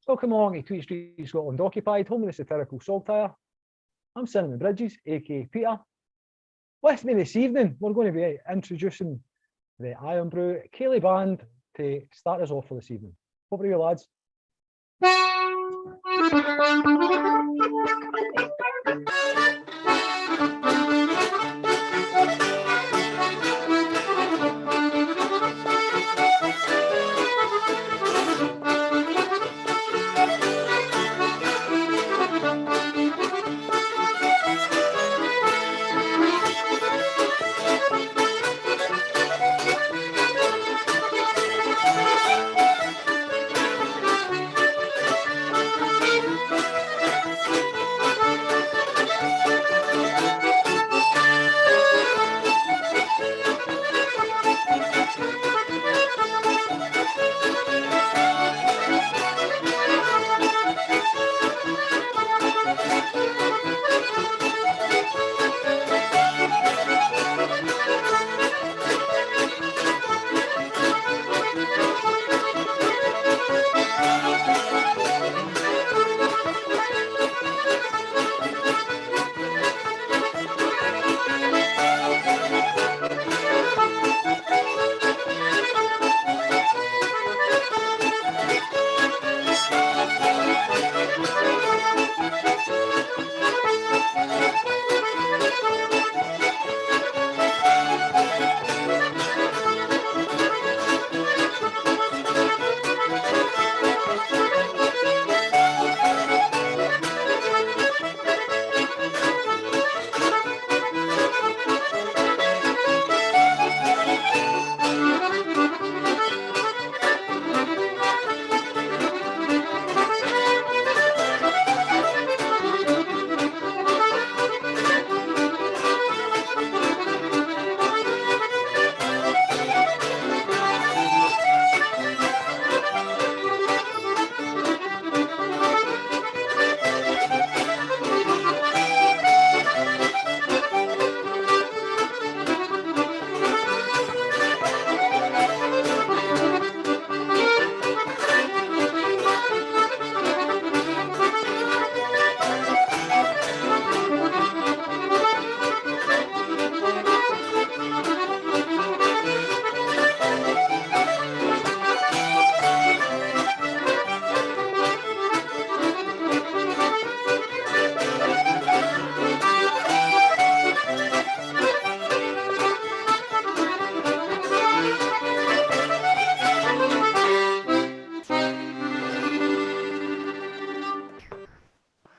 Welcome along to Tweet Street Scotland Occupied, home of the satirical Saltire. I'm Cinnamon Bridges, aka Peter. With me this evening, we're going to be introducing the Iron Broo Ceilidh band to start us off for this evening. Over to you, lads.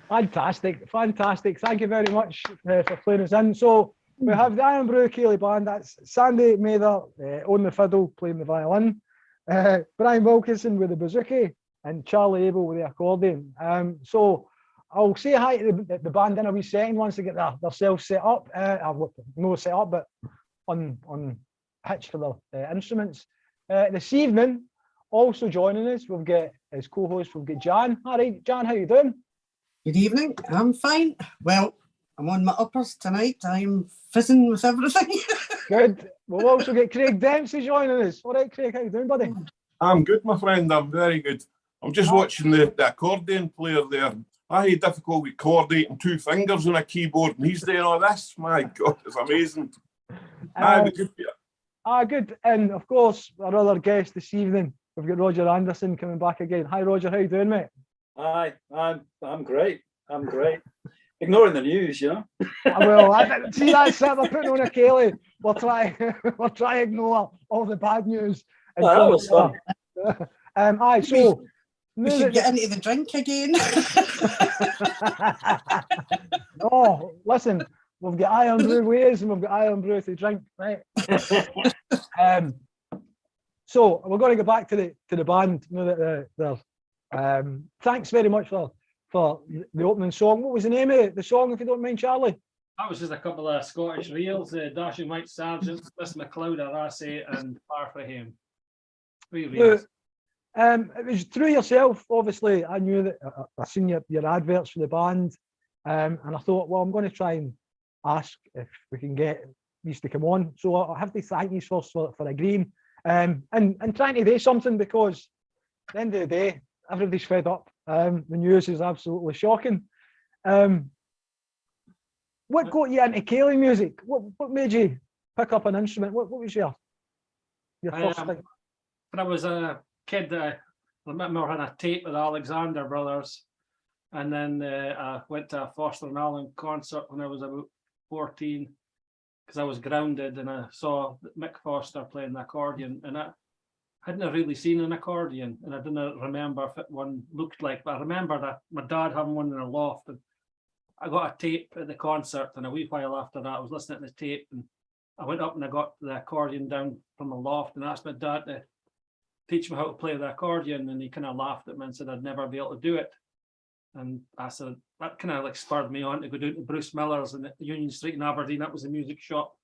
Fantastic, fantastic. Thank you very much for playing us in. So we have the Iron Broo Ceilidh band. That's Sandy Mather on the fiddle, playing the violin, Brian Wilkinson with the bouzouki, and Charlie Abel with the accordion. So I'll say hi to the band in a wee second once they get themselves set up. No set up, but on pitch for their instruments. This evening, also joining us, we've got as co-host, we've got Jan. All right, Jan, how you doing? Good evening, I'm fine. Well, I'm on my uppers tonight. I'm fizzing with everything. Good. We'll also get Craig Dempsey joining us. All right, Craig, how you doing, buddy? I'm good, my friend. I'm very good. I'm just watching the accordion player there. I had difficult with coordinating two fingers on a keyboard, and he's doing all this. My God, it's amazing. Good. And of course, our other guest this evening, we've got Roger Anderson coming back again. Hi, Roger. How you doing, mate? Hi, I'm great. I'm great. Ignoring the news, you know. Well, see, that's it. They're putting on a Ceilidh. We'll try to ignore all the bad news. And that was fun. So we should get into the drink again. No, listen, we've got Iron Broo ways and we've got Iron Broo to drink, right? So we're going to go back to the band. You know that they're thanks very much for the opening song. What was the name of the song, if you don't mind, Charlie? That was just a couple of Scottish reels, Dashing White Sergeants, Miss MacLeod, Arassi, and Far Frae Hame. It was through yourself, obviously. I knew that I seen your adverts for the band, and I thought, well, I'm going to try and ask if we can get these to come on. So I have to thank you first for agreeing and trying to do something, because at the end of the day, everybody's fed up The news is absolutely shocking. What got you into Ceilidh music? What made you pick up an instrument? What was your first thing? When I was a kid, I remember having a tape with the Alexander Brothers, and then I went to a Foster and Allen concert when I was about 14, because I was grounded and I saw Mick Foster playing the accordion, and I hadn't really seen an accordion, and I didn't remember if one looked like, but I remember that my dad having one in a loft, and I got a tape at the concert, and a wee while after that I was listening to the tape, and I went up and I got the accordion down from the loft and asked my dad to teach me how to play the accordion, and he kind of laughed at me and said I'd never be able to do it. And I said, that kind of like spurred me on to go down to Bruce Miller's in Union Street in Aberdeen. That was a music shop,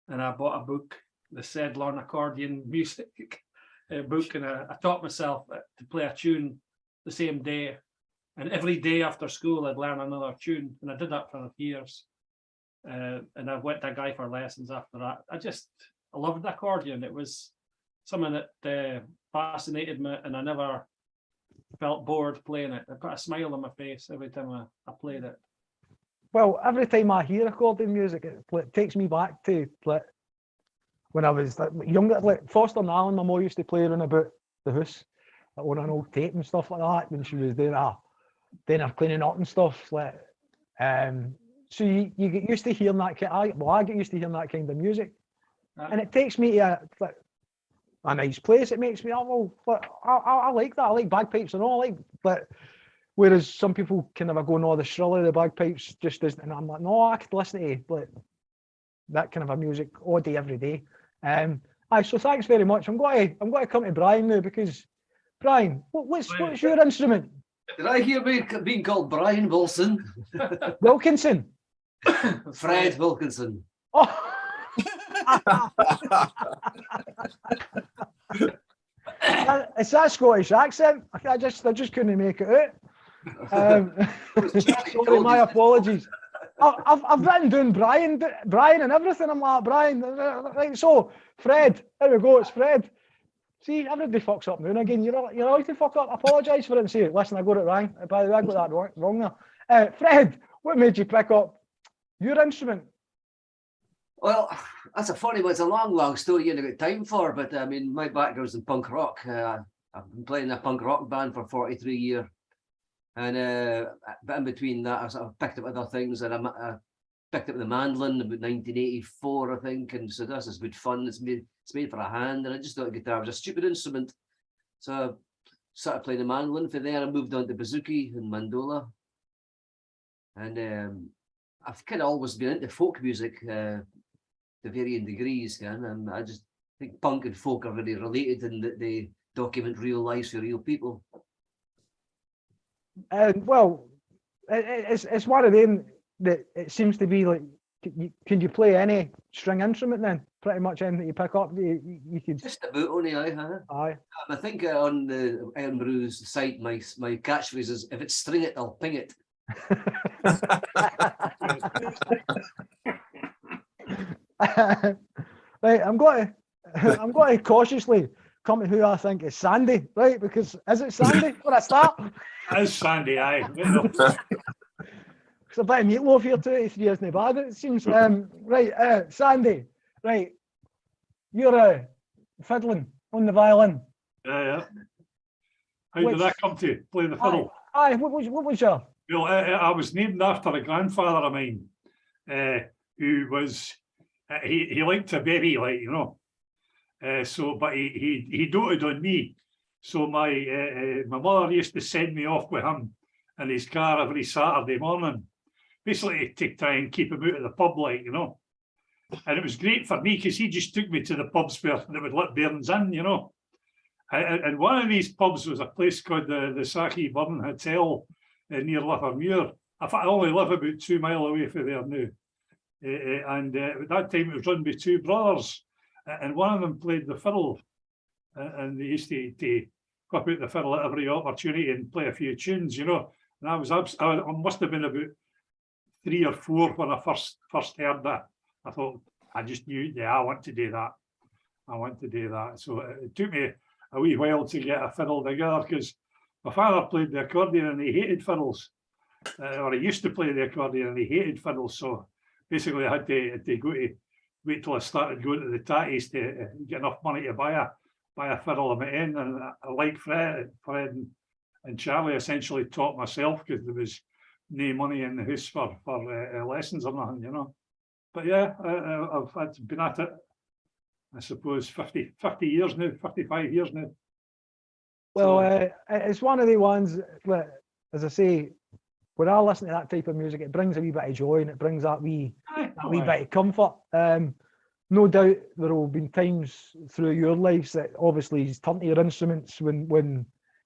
and I bought a book, the Ceilidh accordion music book, and I taught myself to play a tune the same day. And every day after school, I'd learn another tune, and I did that for years. And I went to a guy for lessons after that. I loved the accordion. It was something that fascinated me, and I never felt bored playing it. It put a smile on my face every time I played it. Well, every time I hear accordion music, it takes me back to when I was younger. Like Foster and Allen, my mum used to play around about the house on an old tape and stuff like that when she was doing her cleaning up and stuff. So you get used to hearing that I get used to hearing that kind of music, and it takes me to a nice place. It makes me, I like that. I like bagpipes and all. But whereas some people kind of go, no, the shrill of the bagpipes just isn't. And I'm like, no, I could listen to that kind of a music all day, every day. So thanks very much. I'm going to come to Brian now, because Brian, what's your instrument? Did I hear being called Brian Wilson? Wilkinson. Fred Wilkinson. Oh. It's that Scottish accent. I just couldn't make it out. Sorry, my apologies. I've written down Brian and everything. I'm like, Brian. Right, so Fred, there we go. It's Fred. See, everybody fucks up now and again. You're allowed to fuck up. I apologise for it and say, listen, I got it wrong. By the way, I got that wrong there. Fred, what made you pick up your instrument? Well, that's a funny one. It's a long story you ain't got time for, but I mean, my background's in punk rock. I've been playing in a punk rock band for 43 years. And but in between that, I sort of picked up other things, and I picked up the mandolin about 1984, I think, and so this is good fun. It's made for a hand, and I just thought guitar was a stupid instrument. So I started playing the mandolin. From there, I moved on to bouzouki and mandola. And I've kind of always been into folk music to varying degrees, and I just think punk and folk are really related in that they document real lives for real people. Well, it's one of them that it seems to be like, can you play any string instrument then? Pretty much anything you pick up, you could. Just about only, aye. I think on the Iron Broo's site, my catchphrase is, if it's string it, I'll ping it. Right, I'm going to cautiously come to who I think is Sandy, right? Because is it Sandy for a start? It's Sandy, aye. It's a bit of meatloaf here too. 3 isn't bad, it seems. Right, Sandy, right, you're fiddling on the violin. Yeah. How did that come to play the fiddle? Aye, what was your? Well, I was named after a grandfather of mine, who was he liked a baby, like, you know. But he doted on me. So my mother used to send me off with him in his car every Saturday morning, basically to try and keep him out of the pub, like, you know. And it was great for me because he just took me to the pubs where they would let bairns in, you know. And one of these pubs was a place called the Saki Burn Hotel near Livermore. In fact, I only live about 2 miles away from there now. And at that time it was run by 2 brothers, and one of them played the fiddle, and they used to go up out the fiddle at every opportunity and play a few tunes, you know. And I must have been about 3 or 4 when I first heard that. I thought, I just knew, yeah, I want to do that. So it took me a wee while to get a fiddle together, because My father played the accordion and he hated fiddles, or he used to play the accordion and he hated fiddles. So basically, I had to go to wait till I started going to the tatties to get enough money to buy a fiddle of my own. And like Fred and Charlie, essentially taught myself because there was no money in the house for lessons or nothing, you know. But yeah, I've been at it, I suppose, 50 years now, 55 years now. Well, it's one of the ones that, as I say, when I listen to that type of music, it brings a wee bit of joy and it brings that wee bit of comfort. No doubt there will be times through your lives that obviously you turn to your instruments when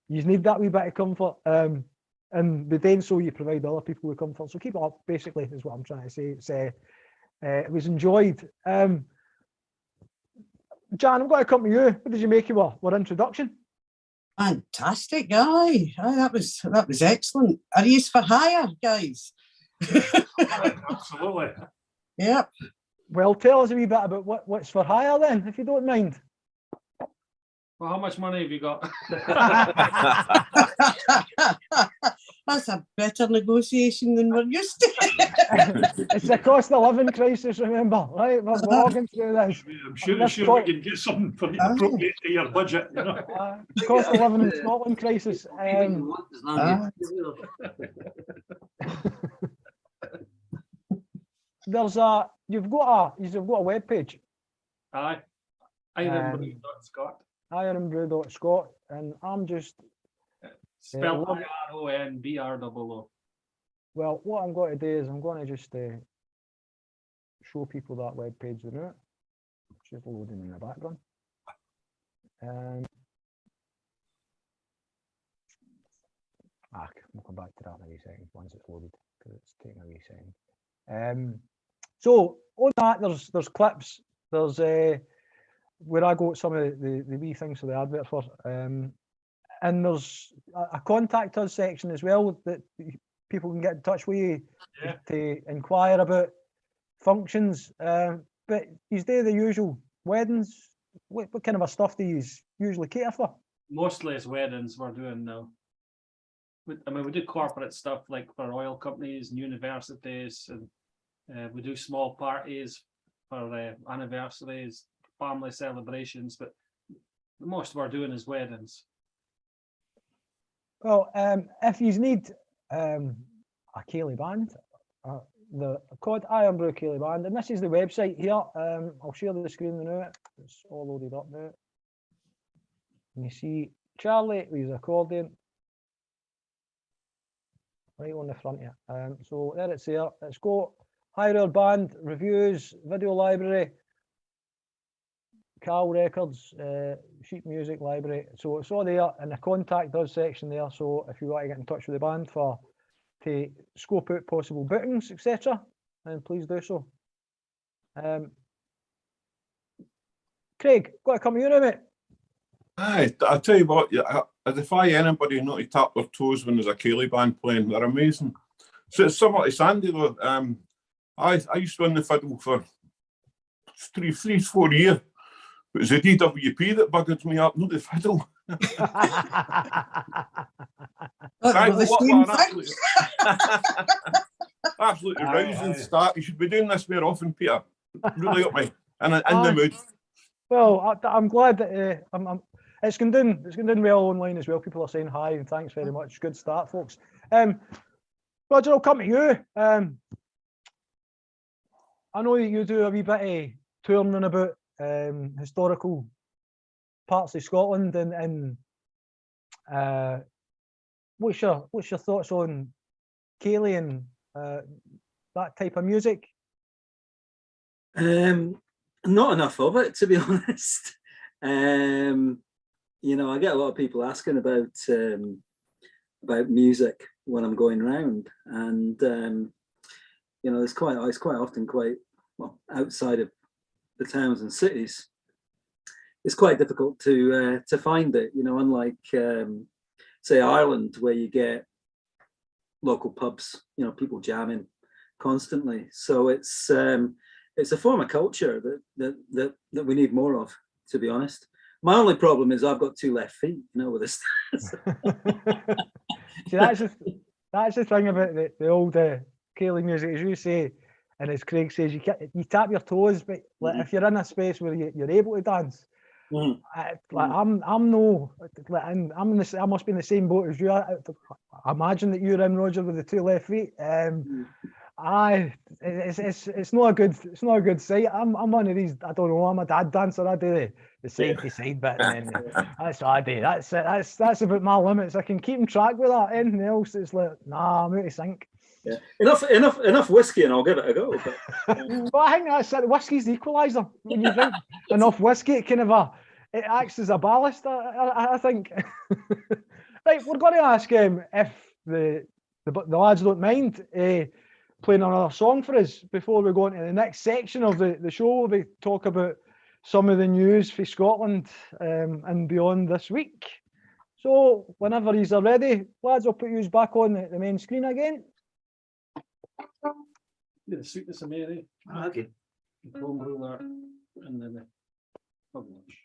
you need that wee bit of comfort. And by doing so, you provide other people with comfort. So keep it up, basically, is what I'm trying to say. It was enjoyed. Jan, I'm going to come to you. What did you make of our introduction? Fantastic, aye. That was excellent. Are you for hire, guys? Absolutely. Yep. Well, tell us a wee bit about what's for hire then, if you don't mind. Well, how much money have you got? That's a better negotiation than we're used to. It's a cost of living crisis, remember, right? We're all going through this. I'm sure we can get something for appropriate to your budget, you know. Cost of living in Scotland crisis. You've got a web page. Aye. Ironbroo.scot. Ironbroo.scot, and I'm just spelled IRONBROO. Well, what I'm going to do is I'm going to just show people that web page now. It's just loading in the background. We'll come back to that in a wee second once it's loaded, because it's taking a wee second. So on that, there's clips. There's where I got some of the wee things for the advert for, and there's a contact us section as well that people can get in touch with you to inquire about functions. But you do the usual weddings. What kind of a stuff do you usually cater for? Mostly it's weddings we're doing now. I mean, we do corporate stuff like for oil companies and universities, and we do small parties for anniversaries, family celebrations, but the most we're doing is weddings. Well, if you need a Ceilidh band, the called Ironbroo Ceilidh band, and this is the website here. I'll share the screen now. It's all loaded up now. And you see Charlie with his accordion right on the front here. So there it's there. It's got hire band, reviews, video library, Cal records, sheet music library. So it's all there in the contact us section there. So if you want to get in touch with the band to scope out possible bookings, etc., then please do so. Craig, got to come here, mate. Aye, I tell you what, I defy anybody not to tap their toes when there's a Ceilidh band playing. They're amazing. So it's similar to Sandy though. I used to win the fiddle for 4 years. It was the DWP that buggered me up, not the fiddle. Absolutely rousing start. You should be doing this more often, Peter. Really got me in the mood. Well, I'm glad that it's going down well online as well. People are saying hi and thanks very much. Good start, folks. Roger, I'll come to you. I know you do a wee bit of touring about historical parts of Scotland, and what's your thoughts on Ceilidh and that type of music? Not enough of it, to be honest. You know, I get a lot of people asking about music when I'm going around, and you know, it's quite often outside of the towns and cities. It's quite difficult to find it. You know, unlike say Ireland, where you get local pubs, you know, people jamming constantly. So it's a form of culture that we need more of, to be honest. My only problem is I've got 2 left feet, you know, with this. See, that's the thing about the old Ceilidh music, as you say, and as Craig says, you tap your toes, but like, if you're in a space where you're able to dance, I'm no, like, I'm in the, I must be in the same boat as you. I imagine that you're in, Roger, with the 2 left feet. It's not a good sight. I'm one of these. I don't know. I'm a dad dancer. I do the side to side bit, and then that's what I do. That's it. That's about my limits. I can keep in track with that. Anything else, it's like, nah, I'm out of sync. Yeah, enough whiskey, and I'll give it a go. But, well, I think that's it. Whiskey's the equaliser. When you drink enough whiskey, it acts as a ballast. I think. Right, we're going to ask if the lads don't mind playing another song for us before we go into the next section of the show. We talk about some of the news for Scotland and beyond this week. So whenever he's ready, lads, I'll put you back on the main screen again. The sweetness of Mary. Okay. Home ruler, and then the publish.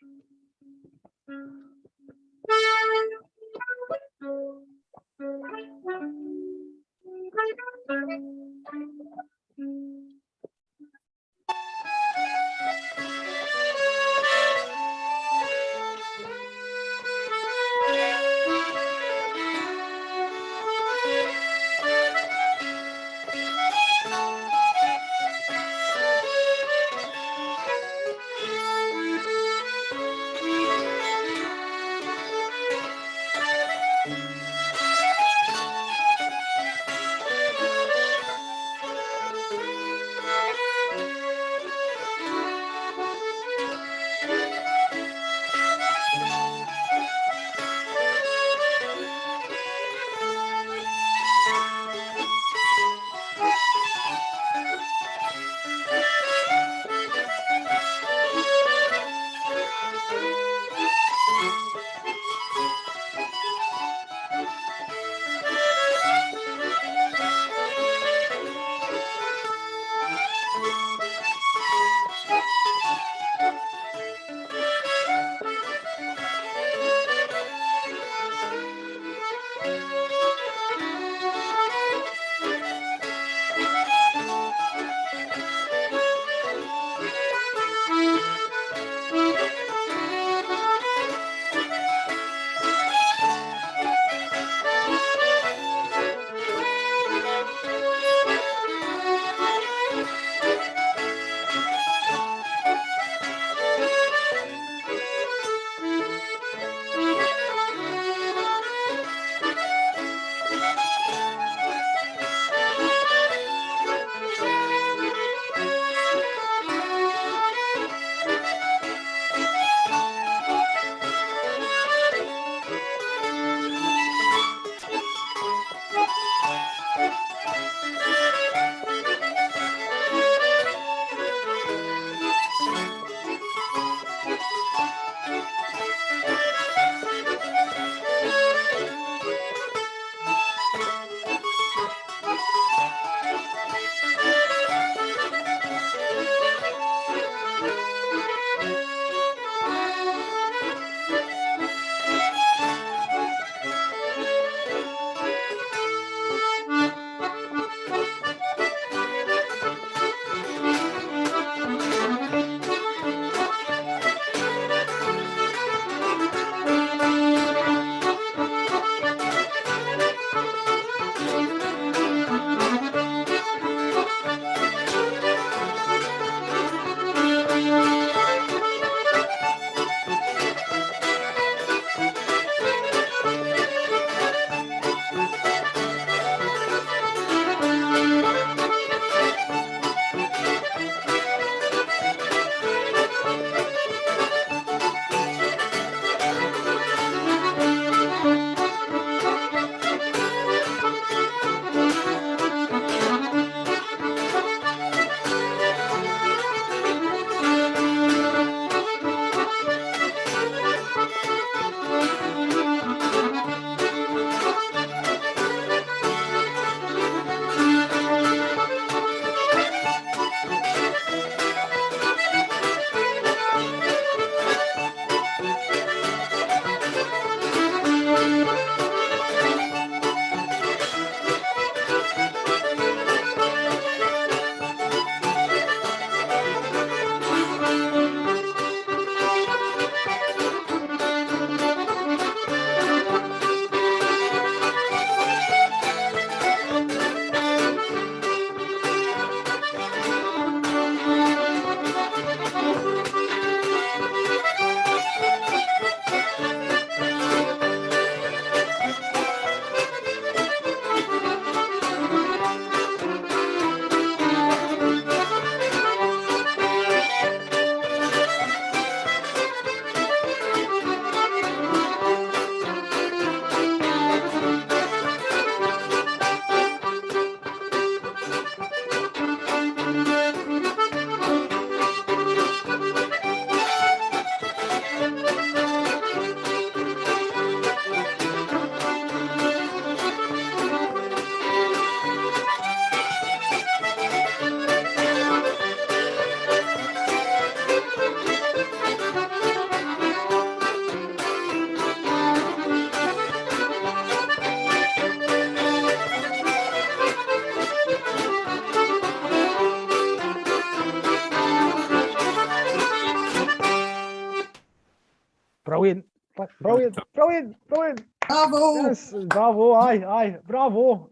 Brilliant, brilliant, brilliant. Bravo! Yes, bravo, aye, bravo.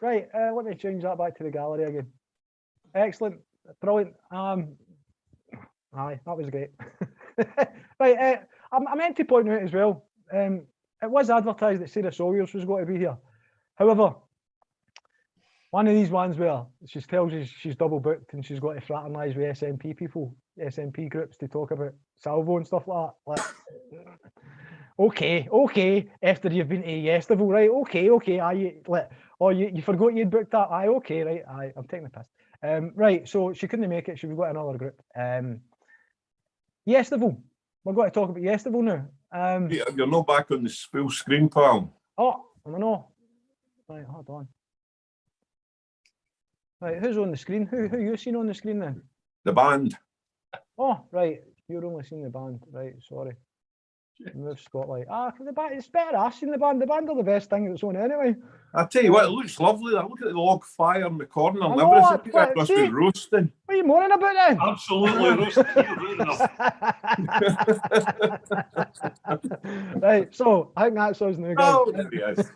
Right, let me change that back to the gallery again. Excellent, brilliant. Aye, that was great. Right, I meant to point out as well, it was advertised that Sarah Sawyers was going to be here. However, one of these ones where she tells you she's double booked and she's got to fraternise with SNP people, SNP groups to talk about Salvo and stuff like that. Okay, after you've been to Yestival, right? Okay, aye, you forgot you'd booked that. Aye, okay, right, aye, I'm taking the piss. Right, so she couldn't make it, she was got another group. Yestival, we're going to talk about Yestival now. You're not back on the full screen, pal. Oh, I know. Right, hold on. Right, who's on the screen? Who you seen on the screen then? The band. Oh, right, you're only seeing the band. Right, sorry. Move spotlight. The band, it's better I've seen the band. The band are the best thing that's on anyway. I tell you what, it looks lovely. I look at the log fire in the corner and I know, everything. It must be roasting. What are you moaning about then? Absolutely roasted. Right, so I think that's us now, guys. Oh, there he is.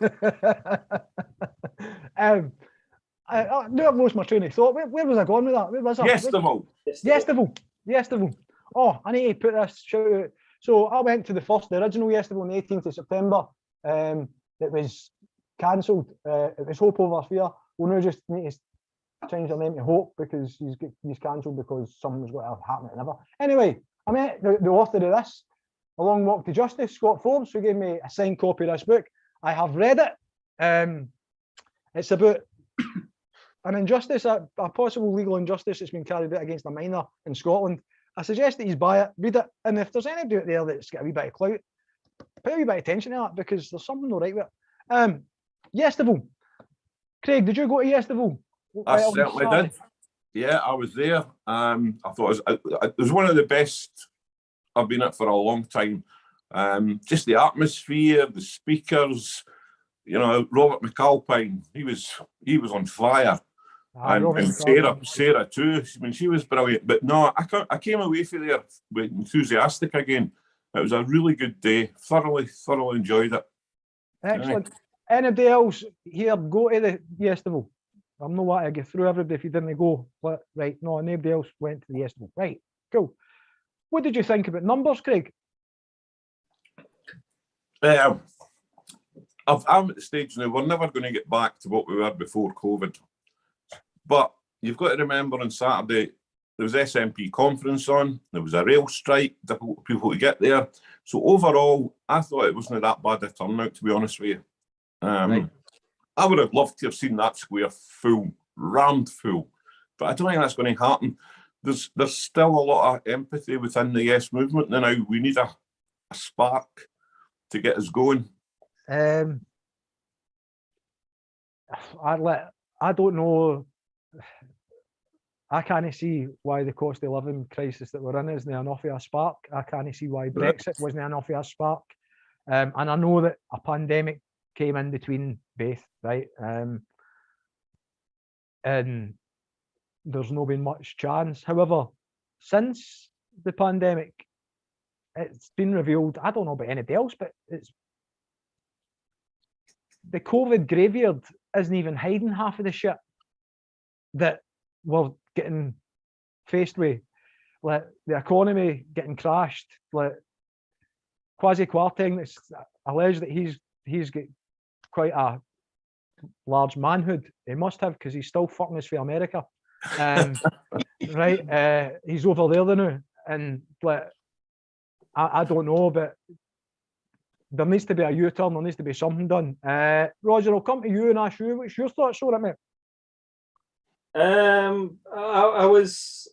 I knew I've lost my train of thought. Where was I going with that? Where was I? Yestival. Oh, I need to put this shout out. So I went to the original Yestival on the 18th of September. It was cancelled. It was Hope Over Fear. We'll now just need to change the name to Hope because he's cancelled because something was going to happen and never. Anyway, I met the author of this, A Long Walk to Justice, Scott Forbes, who gave me a signed copy of this book. I have read it. It's about an injustice, a possible legal injustice that's been carried out against a minor in Scotland. I suggest that you buy it, read it, and if there's anybody out there that's got a wee bit of clout, pay a wee bit of attention to that because there's something not right with it. Yestival. Craig, did you go to Yestival? I certainly did. Yeah, I was there. I thought it was one of the best I've been at for a long time. Just the atmosphere, the speakers, Robert McAlpine, he was on fire. And Sarah too. I mean, she was brilliant. But no, I came away from there with enthusiastic again. It was a really good day. Thoroughly enjoyed it. Excellent. Anybody else here go to the Yestival? I'm not want to get through everybody if you didn't go. But, right, no, nobody else went to the Yestival. Right, cool. What did you think about numbers, Craig? I'm at the stage now, we're never going to get back to what we were before COVID. But you've got to remember on Saturday, there was SNP conference on, there was a rail strike, difficult people to get there. So overall, I thought it wasn't that bad a turnout, to be honest with you. Right. I would have loved to have seen that square full, rammed full, but I don't think that's going to happen. There's still a lot of empathy within the Yes movement. Now we need a spark to get us going. I don't know. I can't see why the cost of living crisis that we're in isn't enough of a spark. I can't see why Brexit wasn't enough of a spark. And I know that a pandemic came in between both, right? And there's not been much chance. However, since the pandemic, it's been revealed, I don't know about anybody else, but it's the COVID graveyard isn't even hiding half of the shit that we're getting faced with. Like the economy getting crashed, like Kwasi Kwarteng, it's alleged that he's got quite a large manhood. He must have, because he's still fucking us for America. Right, he's over there now, and like I don't know, but there needs to be a U-turn. There needs to be something done. Roger, I'll come to you and ask you, what's your thoughts on it, mate? I was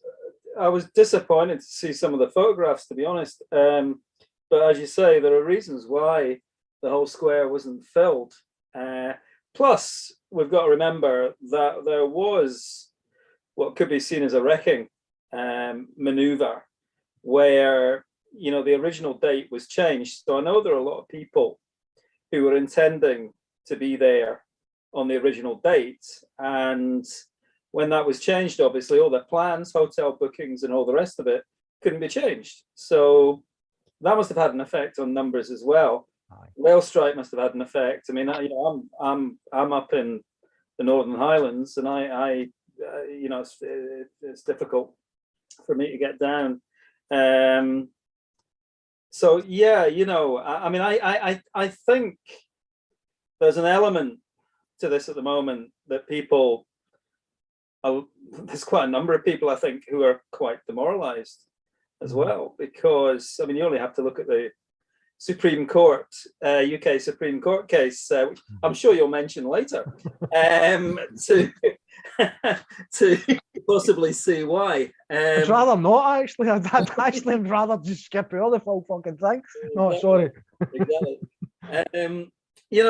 disappointed to see some of the photographs, to be honest. But as you say, there are reasons why the whole square wasn't filled. Plus, we've got to remember that there was what could be seen as a wrecking maneuver, where the original date was changed. So I know there are a lot of people who were intending to be there on the original date, and when that was changed, obviously all their plans, hotel bookings, and all the rest of it couldn't be changed. So that must have had an effect on numbers as well. Aye. Rail strike must have had an effect. I mean, I'm up in the Northern Highlands, and I it's difficult for me to get down. So yeah, I mean, I think there's an element to this at the moment that people there's quite a number of people, I think, who are quite demoralized as well, because I mean, you only have to look at the Supreme Court, UK Supreme Court case, which I'm sure you'll mention later, to possibly see why. I'd rather not, actually. I'd actually rather just skip all the full fucking thing. No, Exactly. sorry. Exactly.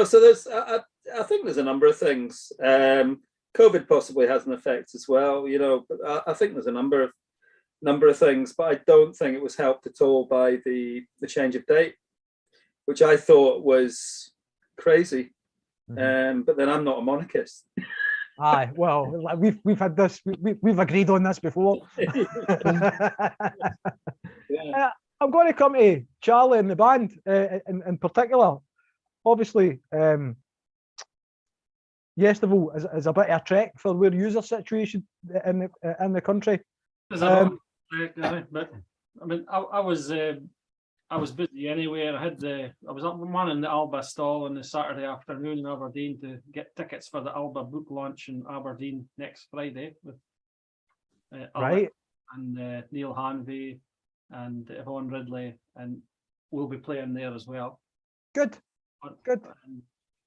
So there's, I think there's a number of things. COVID possibly has an effect as well, but I think there's a number of things, but I don't think it was helped at all by the change of date, which I thought was crazy. But then I'm not a monarchist. Aye, well, we've had this, we've agreed on this before. Yeah. I'm going to come to Charlie and the band in particular. Obviously, Yestival is a bit of a trek for where user situation in the country. There's a lot of trek, but I mean, I was busy anyway. I was up running the Alba stall on the Saturday afternoon in Aberdeen to get tickets for the Alba book launch in Aberdeen next Friday with Right. and Neil Hanvey and Yvonne Ridley, and we'll be playing there as well. Good. Good.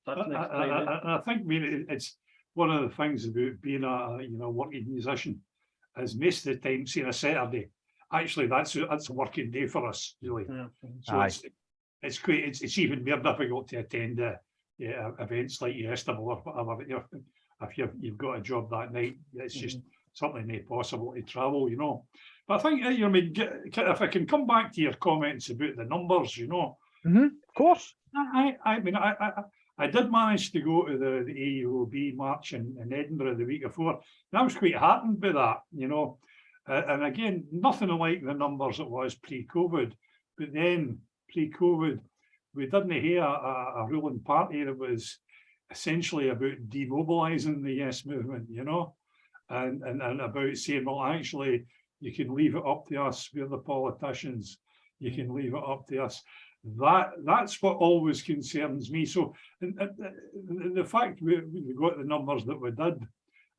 That's next Friday. I think, I mean, it's one of the things about being a working musician is most of the time, seeing a Saturday, actually that's a working day for us, really. Yeah. So it's even more difficult to attend events like Yestival or whatever. If you've got a job that night, it's just something not possible to travel, But I think if I can come back to your comments about the numbers, Of course. I mean, I did manage to go to the AUOB march in Edinburgh the week before, and I was quite heartened by that, and again, nothing like the numbers it was pre-COVID, but then pre-COVID, we didn't hear a ruling party that was essentially about demobilising the Yes movement, and about saying, well, actually, you can leave it up to us, we're the politicians, you can leave it up to us. That's what always concerns me. So the fact we got the numbers that we did,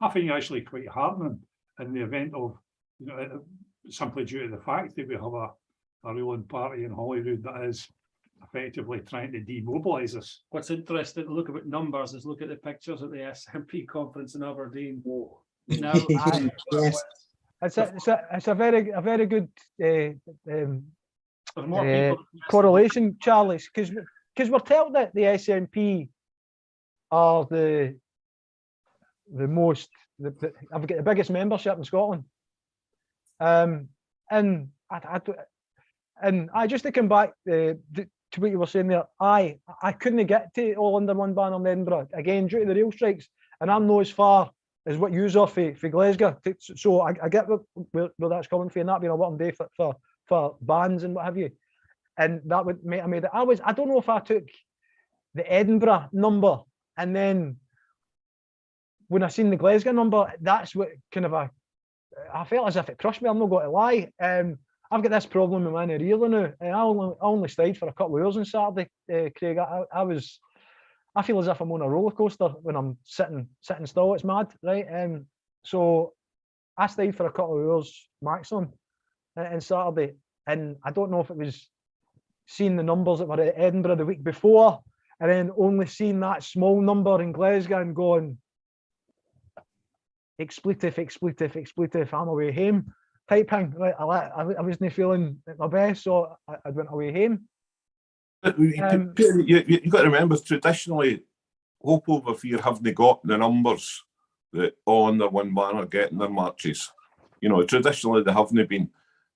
I think actually quite heartening in the event of, simply due to the fact that we have a ruling party in Holyrood that is effectively trying to demobilise us. What's interesting to look at numbers is look at the pictures at the SNP conference in Aberdeen. Now, Yes. It's a very good there's more people. correlation, Charlie, because we're told that the SNP are the most, I've got the biggest membership in Scotland, and I just to come back to what you were saying there, I couldn't get to all under one banner in Edinburgh again due to the rail strikes, and I'm not as far as what you are for Glasgow, so I get where that's coming from, and that being a working day for bands and what have you, and that would make I made it. I don't know if I took the Edinburgh number and then when I seen the Glasgow number, that's what kind of I felt as if it crushed me. I'm not going to lie. I've got this problem with my inner ear now, and I only stayed for a couple of hours on Saturday, Craig. I feel as if I'm on a roller coaster when I'm sitting still. It's mad, right? So I stayed for a couple of hours maximum on Saturday, and I don't know if it was seeing the numbers that were at Edinburgh the week before, and then only seeing that small number in Glasgow and going, expletive, I'm away home type thing. Right? I wasn't feeling at my best, so I went away home. You've got to remember, traditionally, Hope Over Fear haven't got the numbers that all under one banner get in their marches. Traditionally they haven't been.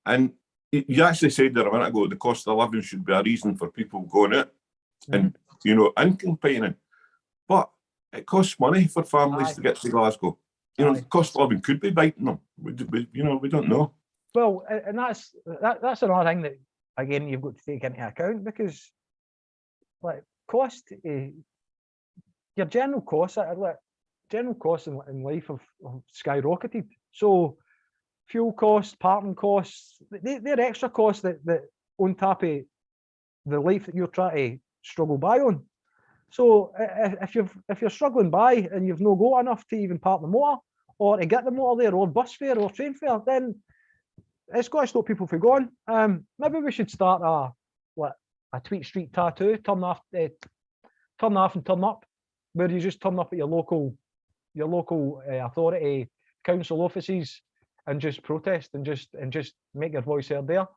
And you actually said there a minute ago, the cost of living should be a reason for people going out and, and campaigning. But it costs money for families to get to Glasgow. The cost of living could be biting them. We don't know. Well, and that's another thing that again, you've got to take into account, because like cost, your general costs, like general costs in life have skyrocketed. So fuel costs, parking costs, they're extra costs that on top of the life that you're trying to struggle by on. So if you're struggling by and you've no got enough to even park the motor, or to get the motor there, or bus fare or train fare, then it's got to stop people from going. Maybe we should start a Tweet Street tattoo, turn off and turn up, where you just turn up at your local authority council offices and just protest and just make your voice heard there.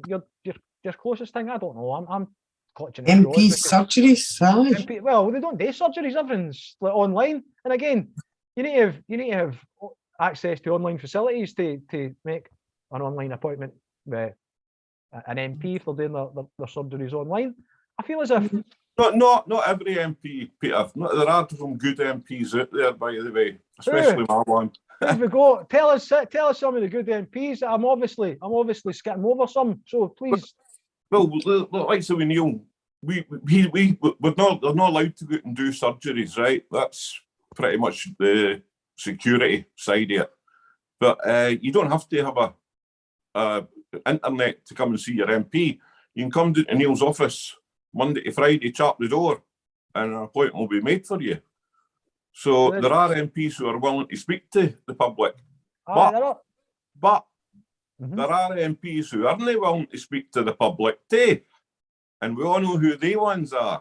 Your closest thing, I don't know. I'm clutching at MP surgeries, aye. well, they don't do surgeries. Everything's like online. And again, you need to have access to online facilities to make an online appointment with an MP if they're doing their surgeries online. I feel as if not every MP, Peter. There are some good MPs out there, by the way, especially my one. There we go. Tell us some of the good MPs. I'm obviously skipping over some. So please. Well, like so with Neil, we're not allowed to go out and do surgeries, right? That's pretty much the security side of it. But you don't have to have a internet to come and see your MP. You can come down to Neil's office Monday to Friday, tap the door, and an appointment will be made for you. So there are MPs who are willing to speak to the public, but there are MPs who aren't willing to speak to the public too, and we all know who they ones are.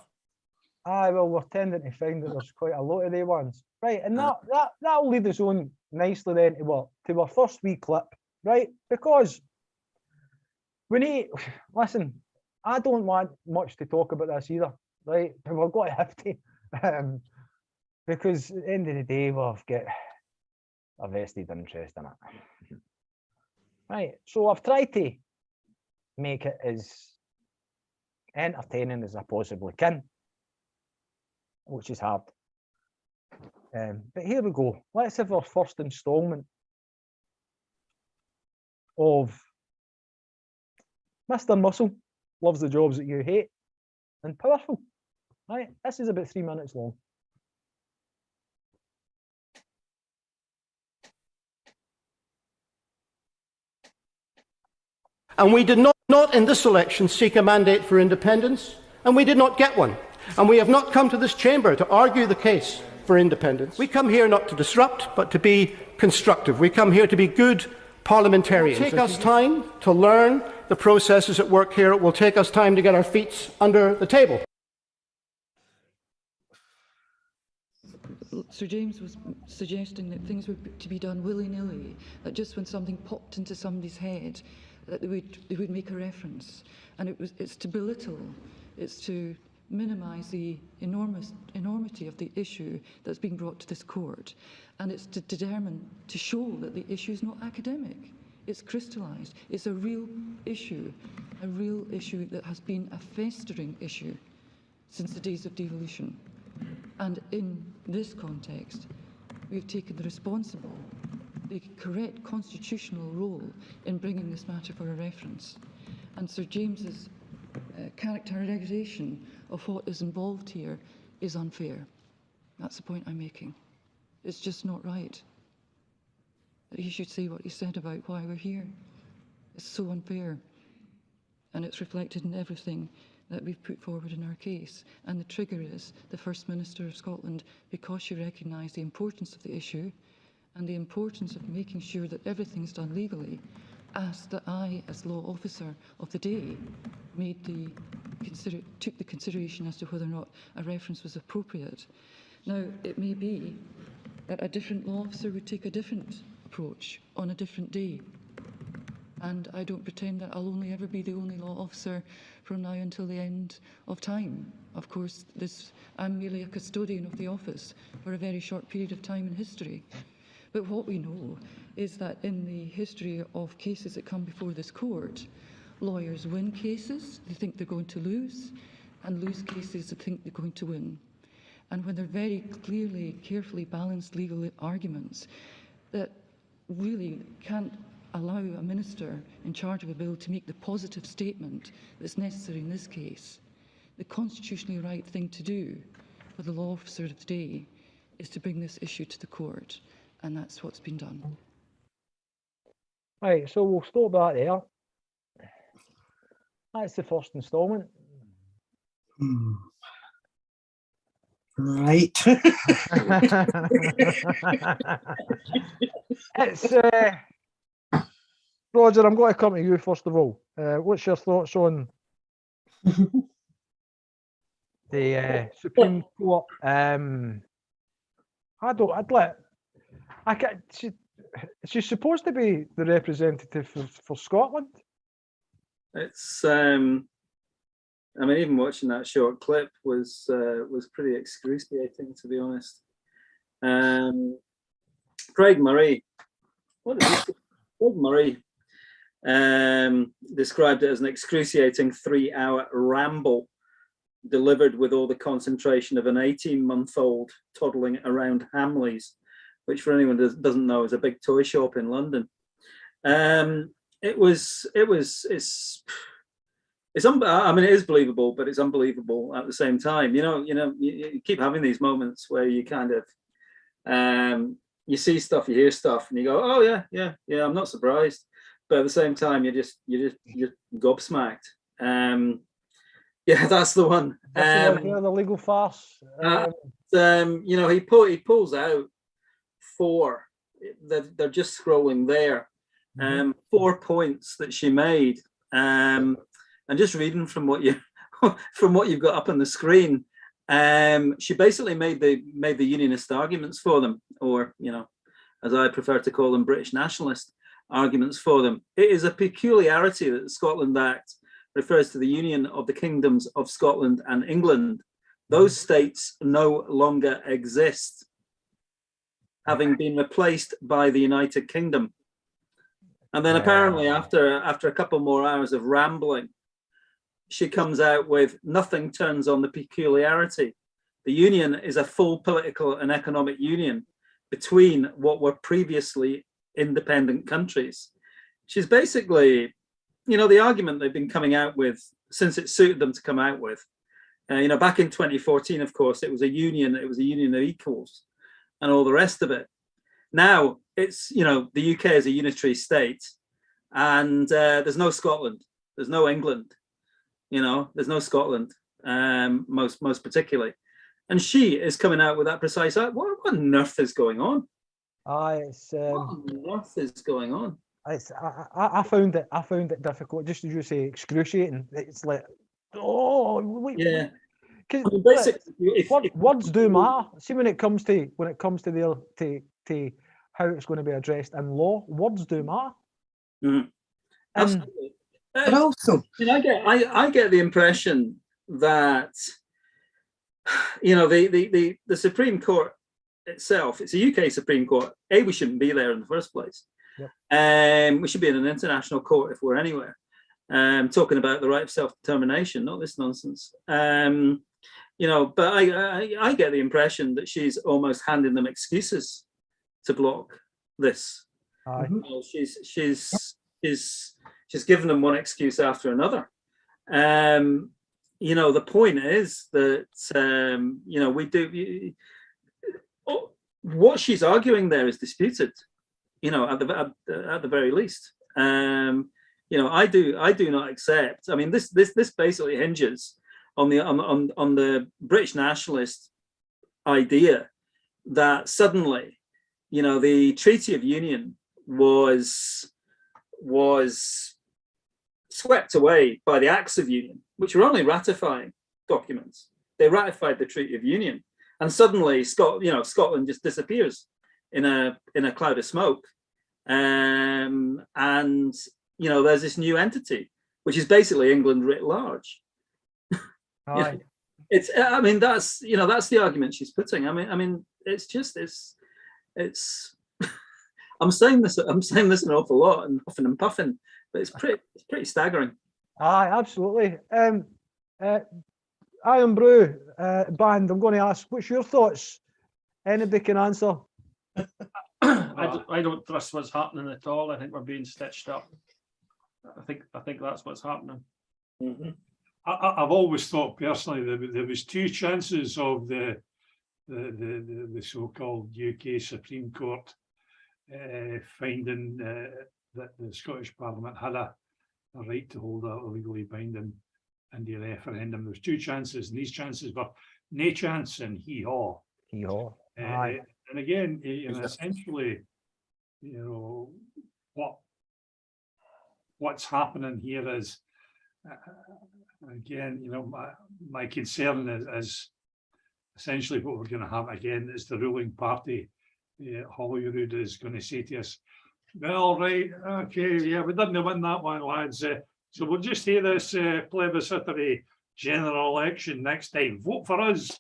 Aye, well, we're tending to find that there's quite a lot of they ones, right? And that'll lead us on nicely then to our first wee clip, right? Because we need, listen, I don't want much to talk about this either, right? But we've got to have to, because at the end of the day, we've got a vested interest in it. Right, so I've tried to make it as entertaining as I possibly can, which is hard. But here we go. Let's have our first instalment of Mr. Muscle Loves the Jobs That You Hate and Powerful. Right, this is about 3 minutes long. And we did not in this election seek a mandate for independence, and we did not get one. And we have not come to this chamber to argue the case for independence. We come here not to disrupt, but to be constructive. We come here to be good parliamentarians. It will take us time to learn the processes at work here. It will take us time to get our feet under the table. Sir James was suggesting that things were to be done willy-nilly, that just when something popped into somebody's head, that they would make a reference. And it's to belittle, it's to minimise the enormity of the issue that's being brought to this court. And it's to determine, to show that the issue is not academic. It's crystallised. It's a real issue that has been a festering issue since the days of devolution. And in this context, we've taken the correct constitutional role in bringing this matter for a reference. And Sir James's characterisation of what is involved here is unfair. That's the point I'm making. It's just not right that he should say what he said about why we're here. It's so unfair. And it's reflected in everything that we've put forward in our case. And the trigger is the First Minister of Scotland, because she recognised the importance of the issue and the importance of making sure that everything's done legally, asked that I, as law officer of the day, took the consideration as to whether or not a reference was appropriate. Now, it may be that a different law officer would take a different approach on a different day. And I don't pretend that I'll only ever be the only law officer from now until the end of time. Of course, I'm merely a custodian of the office for a very short period of time in history. But what we know is that in the history of cases that come before this court, lawyers win cases they think they're going to lose, and lose cases they think they're going to win. And when they're very clearly, carefully balanced legal arguments that really can't allow a minister in charge of a bill to make the positive statement that's necessary in this case, the constitutionally right thing to do for the law officer of the day is to bring this issue to the court, and that's what's been done. Right, so we'll stop that there. That's the first instalment. Right. It's Roger, I'm going to come to you first of all. What's your thoughts on the Supreme Court? She's supposed to be the representative for Scotland. It's I mean, even watching that short clip was pretty excruciating, to be honest. Craig Murray, what did he say? Craig Murray described it as an excruciating 3-hour ramble delivered with all the concentration of an 18-month-old toddling around Hamleys, which for anyone who doesn't know is a big toy shop in London. I mean, it is believable, but it's unbelievable at the same time. You keep having these moments where you kind of you see stuff, you hear stuff, and you go, "Oh yeah, I'm not surprised." But at the same time, you're just gobsmacked. Yeah, that's the one. The legal farce. He pulls out 4. They're just scrolling there. 4 points that she made. And just reading from what you've got up on the screen, she basically made the unionist arguments for them, or as I prefer to call them, British nationalist arguments for them. It is a peculiarity that the Scotland Act refers to the union of the kingdoms of Scotland and England. Those states no longer exist, having been replaced by the United Kingdom. And then apparently after a couple more hours of rambling, she comes out with nothing turns on the peculiarity. The union is a full political and economic union between what were previously independent countries. She's basically, the argument they've been coming out with since it suited them to come out with. Back in 2014, of course, it was a union of equals and all the rest of it. Now it's, the UK is a unitary state, and there's no Scotland, there's no England. There's no Scotland, most particularly, and she is coming out with that precise. What on earth is going on? What on earth is going on? I found it difficult, just as you say, excruciating. It's like, yeah. Because words do matter. See, when it comes to how it's going to be addressed in law, words do matter. Absolutely. But also, I get the impression that the Supreme Court itself, it's a UK Supreme Court. We shouldn't be there in the first place. Yep. We should be in an international court if we're anywhere. Talking about the right of self-determination, not this nonsense. But I get the impression that she's almost handing them excuses to block this. She's given them one excuse after another. The point is that what she's arguing there is disputed. At the very least. I do not accept. I mean, this basically hinges on the British nationalist idea that suddenly, the Treaty of Union was swept away by the Acts of Union, which were only ratifying documents. They ratified the Treaty of Union, and suddenly Scotland just disappears in a cloud of smoke. And there's this new entity, which is basically England writ large. That's the argument she's putting. I'm saying this an awful lot and huffing and puffing, but it's pretty staggering. Absolutely. Iron Broo band, I'm going to ask, what's your thoughts? Anybody can answer. I don't trust what's happening at all. I think we're being stitched up. I think that's what's happening. Mm-hmm. I've always thought personally that there was two chances of the so-called UK Supreme Court finding that the Scottish Parliament had a right to hold a legally binding India referendum. There was two chances, and these chances were no chance and hee-haw. Hee-haw. And again, essentially, what's happening here is, again, my concern is essentially what we're going to have again is the ruling party. Holyrood is going to say to us, well, right, okay, yeah, we didn't win that one, lads. So we'll just hear this plebiscitary general election next time. Vote for us.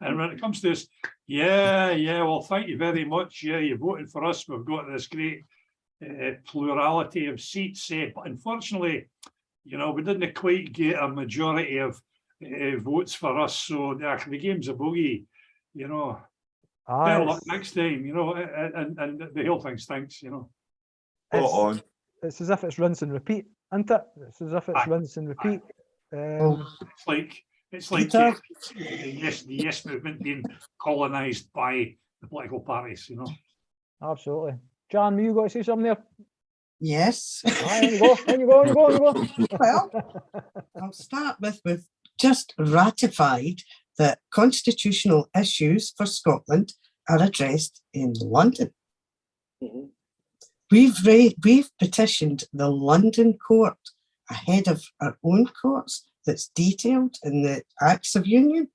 And when it comes to this, yeah, well, thank you very much. Yeah, you voted for us. We've got this great plurality of seats. But unfortunately, we didn't quite get a majority of votes for us. So the game's a bogey, better luck next time, and the whole thing stinks, It's as if it's rinse and repeat, isn't it? It's as if it's rinse and repeat. It's like the yes movement being colonised by the political parties, Absolutely. Jan, you got to say something there? Yes. On you go. Well, I'll start with we've just ratified that constitutional issues for Scotland are addressed in London. Mm-hmm. We've petitioned the London court ahead of our own courts that's detailed in the Acts of Union.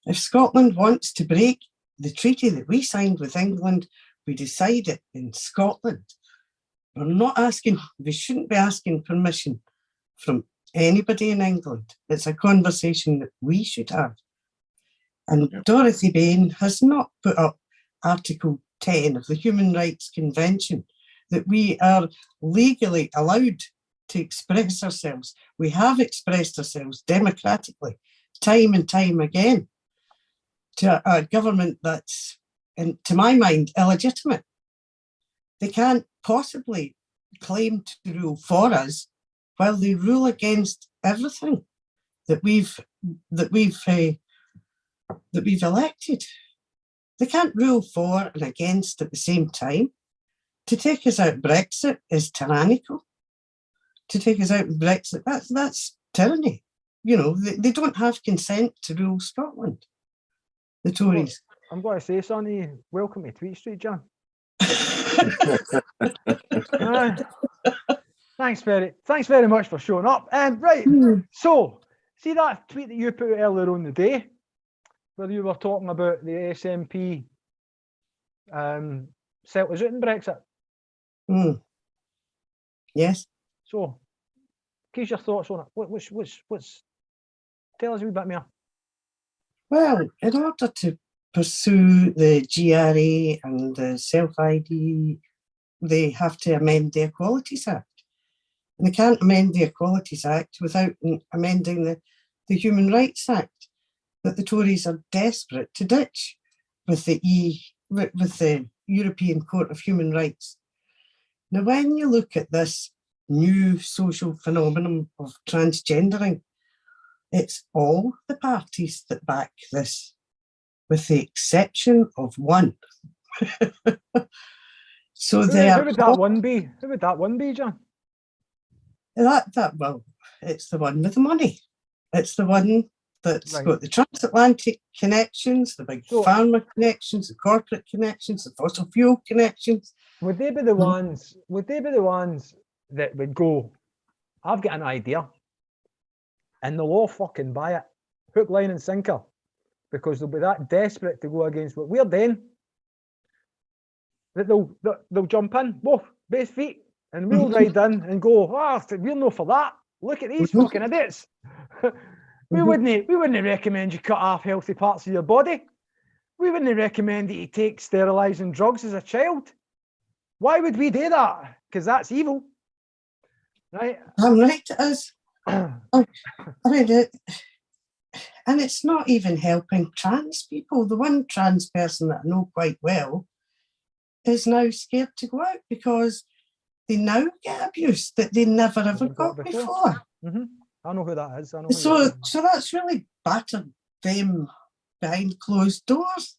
If Scotland wants to break the treaty that we signed with England, we decide it in Scotland. We shouldn't be asking permission from anybody in England. It's a conversation that we should have. And Dorothy Bain has not put up Article 10 of the Human Rights Convention, that we are legally allowed to express ourselves. We have expressed ourselves democratically, time and time again, to a government that's, to my mind, illegitimate. They can't possibly claim to rule for us while they rule against everything that we've elected. They can't rule for and against at the same time. To take us out Brexit is tyrannical. To take us out Brexit, that's tyranny. They don't have consent to rule Scotland, the Tories. I'm going to say something. Welcome to Tweet Street, John. Thanks very much for showing up. Right, so see that tweet that you put out earlier on the day, where you were talking about the SNP settlers out in Brexit. Yes. So, what's your thoughts on it? What's tell us a wee bit more. Well, in order to pursue the GRA and the self-ID, they have to amend the Equalities Act. And they can't amend the Equalities Act without amending the Human Rights Act that the Tories are desperate to ditch with the European Court of Human Rights. Now, when you look at this new social phenomenon of transgendering, it's all the parties that back this, with the exception of one. So who would that one be? Who would that one be, John? Well, it's the one with the money. It's the one that's got the transatlantic connections, the big pharma connections, the corporate connections, the fossil fuel connections. Would they be the ones? Would they be the ones that would go, I've got an idea, and they'll all fucking buy it, hook, line, and sinker, because they'll be that desperate to go against what we're doing that they'll jump in, both feet, and we'll ride in and go, we're no for that. Look at these fucking idiots. We wouldn't recommend you cut off healthy parts of your body. We wouldn't recommend that you take sterilising drugs as a child. Why would we do that? Because that's evil, right? I'm right, it is. I mean, and it's not even helping trans people. The one trans person that I know quite well, is now scared to go out because they now get abuse that they never ever got before. I know who that is. I know who So that's really battered them behind closed doors.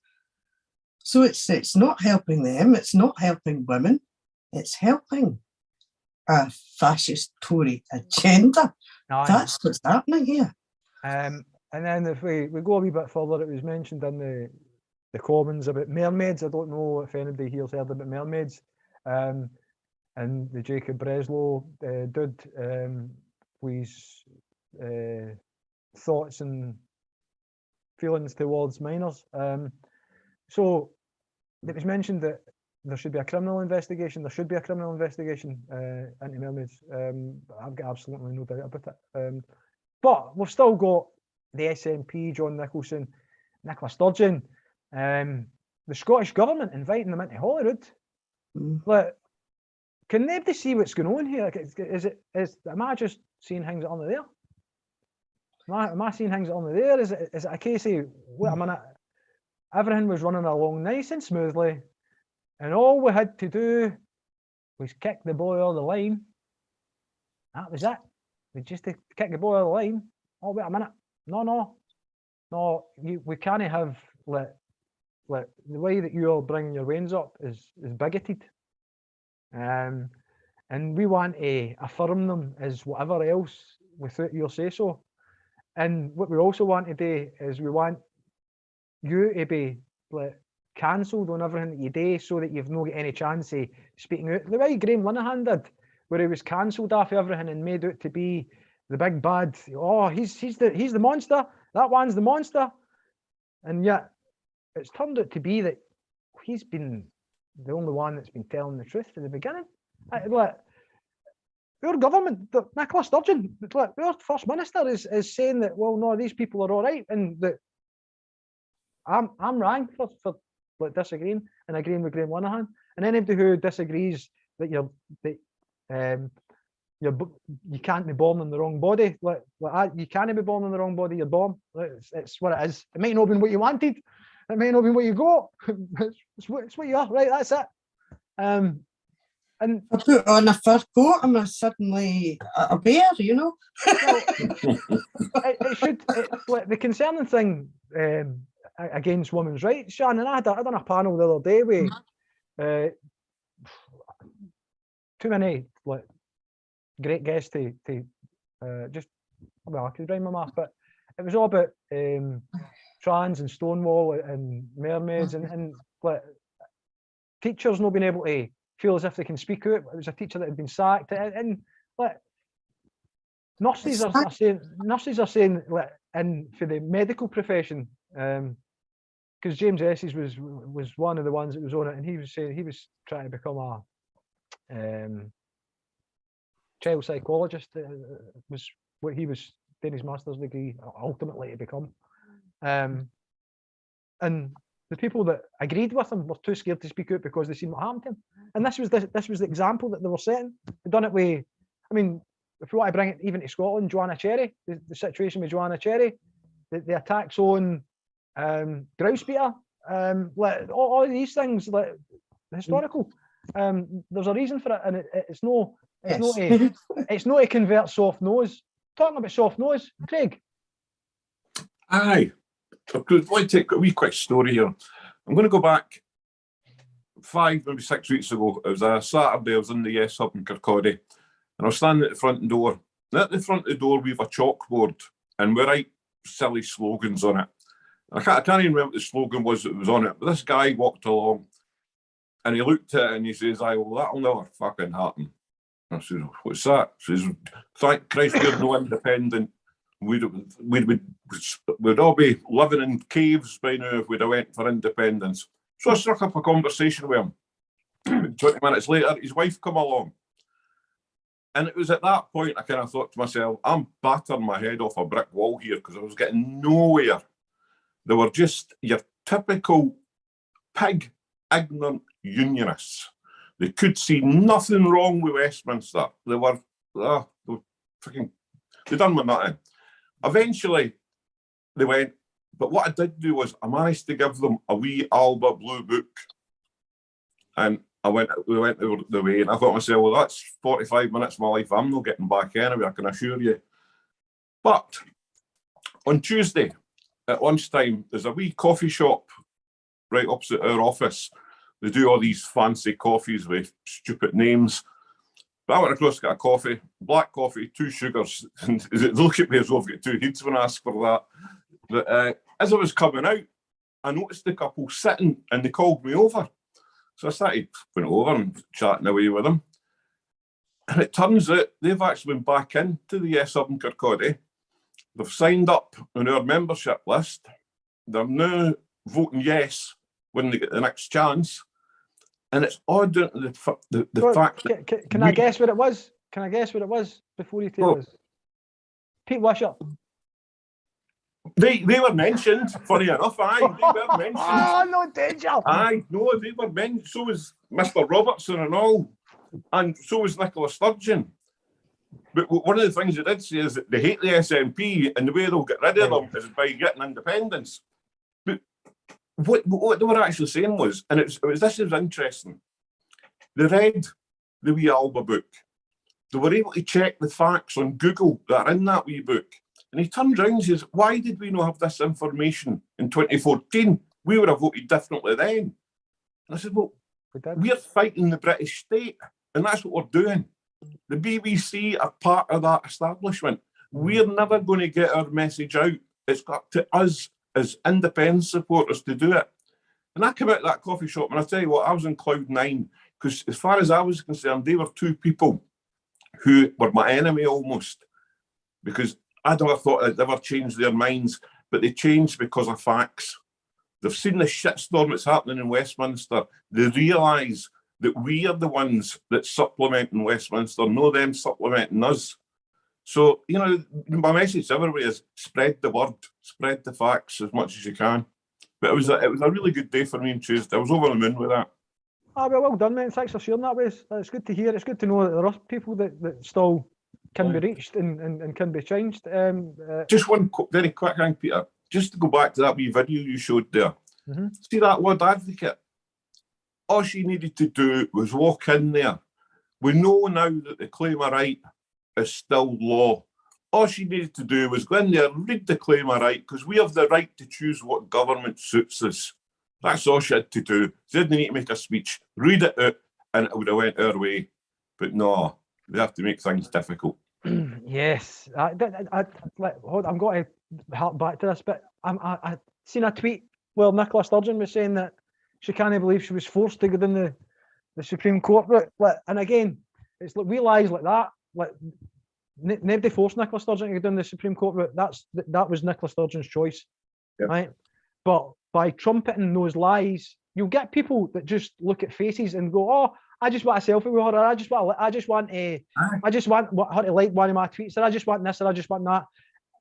So it's not helping them, it's not helping women, it's helping a fascist Tory agenda. That's what's happening here. And then if we go a wee bit further, it was mentioned in the Commons about mermaids. I don't know if anybody here's heard about mermaids. And the Jacob Breslow dude, his thoughts and feelings towards minors. So it was mentioned that there should be a criminal investigation. There should be a criminal investigation into mermaids. I've got absolutely no doubt about it. But we've still got the SNP, John Nicholson, Nicola Sturgeon, the Scottish Government inviting them into Holyrood. Like, can nobody see what's going on here? Am I just seeing things that aren't there? Am I seeing things that aren't there? Is it a case of, wait a minute, everything was running along nice and smoothly, and all we had to do was kick the boy over the line. That was it. We just to kick the boy over the line. Oh, wait a minute. No. We can't have the way that you're bringing your wains up is bigoted. And we want to affirm them as whatever else without your say so. And what we also want to do is we want you to be cancelled on everything that you do, so that you've not got any chance of speaking out. The way Graham Linehan did, where he was cancelled off everything and made out to be the big bad. Oh, he's the monster. That one's the monster. And yet it's turned out to be that he's been the only one that's been telling the truth from the beginning. Our government, Nicola Sturgeon, our First Minister is saying that, well, no, these people are all right, and that I'm wrong for disagreeing and agreeing with Graham Linehan. And anybody who disagrees that you can't be born in the wrong body, you can't be born in the wrong body. You're born. It's what it is. It might not have been what you wanted. It might not have been what you got. It's what you are. Right. That's it. And I put on a fur coat, I'm suddenly a bear, you know. It should. The concerning thing against women's rights, Shannon, I done a panel the other day with too many great guests to just, well, I could rhyme them off, but it was all about trans and Stonewall and mermaids and teachers not being able to feel as if they can speak out. It was a teacher that had been sacked, and nurses are saying, and for the medical profession, because James Esses was one of the ones that was on it, and he was saying he was trying to become a child psychologist. Was what he was doing his master's degree ultimately to become. And the people that agreed with him were too scared to speak out because they seen what happened to him. And this was the example that they were setting. They done it with, I mean, if you want to bring it even to Scotland, Joanna Cherry, the situation with Joanna Cherry, the attacks on Grousebeater, all of these things, historical. There's a reason for it, and it's not to convert soft nose. Talking about soft nose, Craig. Aye. I'd like to take a wee quick story here. I'm going to go back 5, maybe 6 weeks ago. It was a Saturday. I was in the Yes Hub in Kirkcaldy, and I was standing at the front door. And at the front of the door, we have a chalkboard, and we write silly slogans on it. I can't even remember what the slogan was that was on it, but this guy walked along, and he looked at it, and he says, "Aye, well, that'll never fucking happen." I said, "What's that?" He says, "Thank Christ we're no independent. We'd all be living in caves by now if we'd have went for independence." So I struck up a conversation with him. 20 minutes later, his wife come along. And it was at that point I kind of thought to myself, I'm battering my head off a brick wall here because I was getting nowhere. They were just your typical pig, ignorant unionists. They could see nothing wrong with Westminster. They were fucking, they done with nothing. Eventually, they went, but what I did do was I managed to give them a wee Alba blue book. And we went the way, and I thought to myself, well, that's 45 minutes of my life I'm not getting back anyway, I can assure you. But on Tuesday at lunchtime, there's a wee coffee shop right opposite our office. They do all these fancy coffees with stupid names. But I went across to get a coffee, black coffee, 2 sugars. And they look at me as though I've got 2 heads when I ask for that. But as I was coming out, I noticed the couple sitting and they called me over. So I started going over and chatting away with them. And it turns out they've actually been back into the S7 Kirkcaldy. They've signed up on our membership list. They're now voting yes when they get the next chance. And it's all down to the fact that... Can I guess what it was? Can I guess what it was before you tell us? Pete Wishart. They were mentioned, funny enough, aye. They were mentioned. Oh, no danger. Aye, no, they were mentioned. So was Mr. Robertson and all. And so was Nicola Sturgeon. But one of the things they did say is that they hate the SNP, and the way they'll get rid of them is by getting independence. But what they were actually saying was, and this was interesting, they read the wee Alba book. They were able to check the facts on Google that are in that wee book. And he turned around and says, why did we not have this information in 2014? We would have voted differently then. And I said, well, we're fighting the British state, and that's what we're doing. The BBC are part of that establishment. We're never going to get our message out. It's got to us as independent supporters to do it. And I came out of that coffee shop, and I tell you what, I was in cloud 9, because as far as I was concerned, they were 2 people who were my enemy almost, because I never thought they'd ever change their minds, but they changed because of facts. They've seen the shitstorm that's happening in Westminster. They realise that we are the ones that supplement in Westminster, no them supplementing us. So, you know, my message to everybody is spread the word, spread the facts as much as you can. But it was a really good day for me on Tuesday. I was over the moon with that. Ah, well done, mate. Thanks for sharing that with us. It's good to hear. It's good to know that there are people that still can be reached and can be changed. Just one very quick thing, Peter. Just to go back to that wee video you showed there. See that word advocate? All she needed to do was walk in there. We know now that the claim of right is still law. All she needed to do was go in there and read the claim of right, because we have the right to choose what government suits us. That's all she had to do. She didn't need to make a speech. Read it out and it would have went our way. But no, they have to make things difficult. Yes. I'm going to hark back to this, but I seen a tweet where Nicola Sturgeon was saying that she can't believe she was forced to go down the Supreme Court route. And again, it's like we lies like that. Like nobody forced Nicola Sturgeon to go down the Supreme Court route. That was Nicola Sturgeon's choice, right? But by trumpeting those lies, you'll get people that just look at faces and go, "Oh, I just want a selfie with her. Or I just want her to like one of my tweets. Or I just want this. Or I just want that."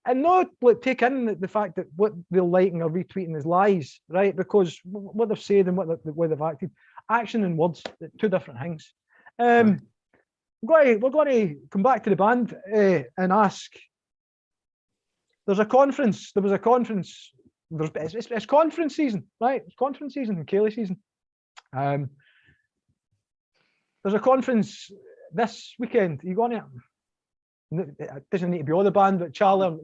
And not take in the fact that what they're liking or retweeting is lies, right? Because what they've said and the way they've acted, action and words, 2 different things. We're going to come back to the band and ask. There was a conference. It's conference season, right? It's conference season and Ceilidh season. There's a conference this weekend. Are you going to? It doesn't need to be all the band, but Charlie, I'm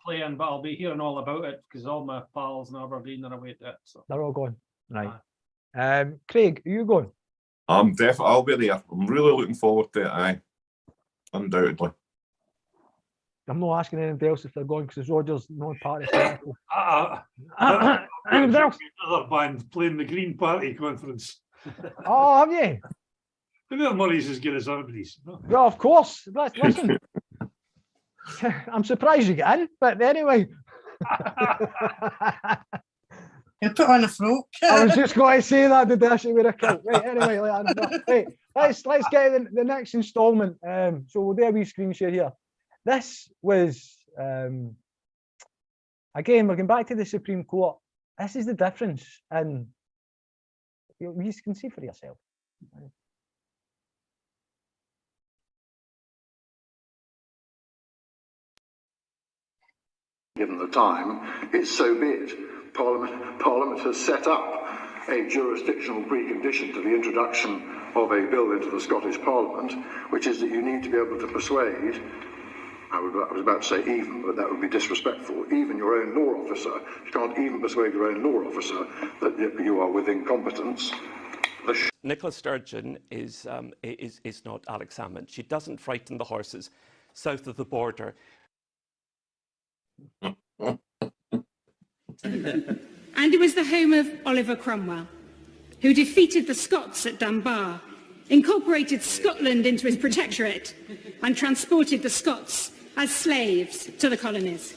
playing, but I'll be hearing all about it because all my pals in Aberdeen are away to it. So they're all going, right? Craig, are you going? I'm definitely. I'll be there. I'm really looking forward to it. Aye, undoubtedly. I'm not asking anybody else if they're going because Roger's not part of it. Anybody else? Another band playing the Green Party conference. Oh, have you? Their money's as good as everybody's. No? Well, of course. Listen, I'm surprised you get in, but anyway. You put on a frock. I was just going to say that the dash with a kilt. Right, anyway, right, let's get the next instalment. So we'll do a wee screen share here. This was again, we're going back to the Supreme Court. This is the difference, and you can see for yourself. Given the time, it's so be it. Parliament has set up a jurisdictional precondition to the introduction of a bill into the Scottish Parliament, which is that you need to be able to persuade, I was about to say even, but that would be disrespectful, even your own law officer. You can't even persuade your own law officer that you are within competence. Nicola Sturgeon is not Alex Salmond. She doesn't frighten the horses south of the border. And it was the home of Oliver Cromwell, who defeated the Scots at Dunbar, incorporated Scotland into his protectorate, and transported the Scots as slaves to the colonies.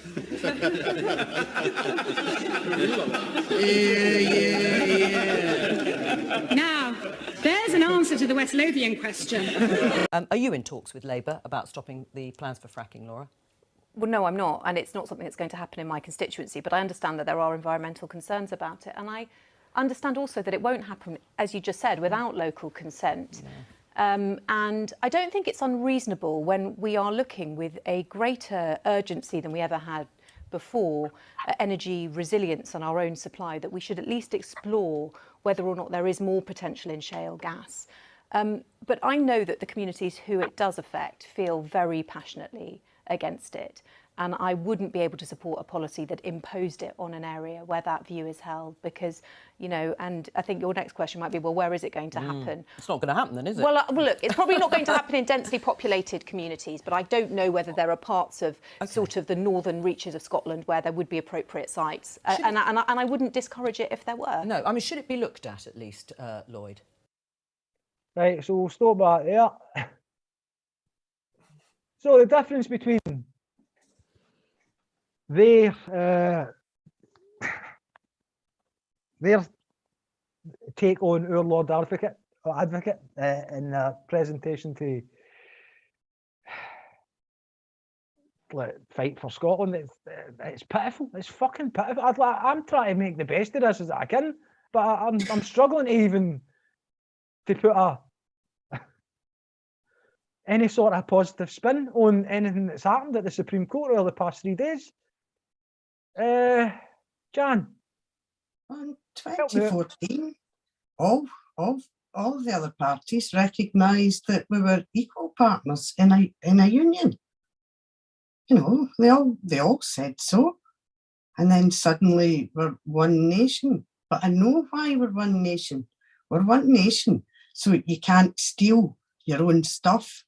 Now, there's an answer to the West Lothian question. Are you in talks with Labour about stopping the plans for fracking, Laura? Well, no, I'm not, and it's not something that's going to happen in my constituency, but I understand that there are environmental concerns about it, and I understand also that it won't happen, as you just said, without local consent. And I don't think it's unreasonable when we are looking with a greater urgency than we ever had before at energy resilience and our own supply, that we should at least explore whether or not there is more potential in shale gas. But I know that the communities who it does affect feel very passionately against it, and I wouldn't be able to support a policy that imposed it on an area where that view is held, because, you know, and I think your next question might be, well, where is it going to happen? It's not going to happen then, is it? Well, look, it's probably not going to happen in densely populated communities, but I don't know whether there are parts of sort of the northern reaches of Scotland where there would be appropriate sites, and I wouldn't discourage it if there were. No, I mean, should it be looked at least, Lloyd? Right, so we'll stop back there. So the difference between their take on our Lord Advocate in the presentation to fight for Scotland, it's pitiful. It's fucking pitiful. I'm trying to make the best of this as I can, but I'm struggling even to put any sort of positive spin on anything that's happened at the Supreme Court over the past 3 days. Jan? In 2014, all the other parties recognised that we were equal partners in a union. You know, they all said so. And then suddenly we're one nation. But I know why we're one nation. We're one nation, so you can't steal your own stuff.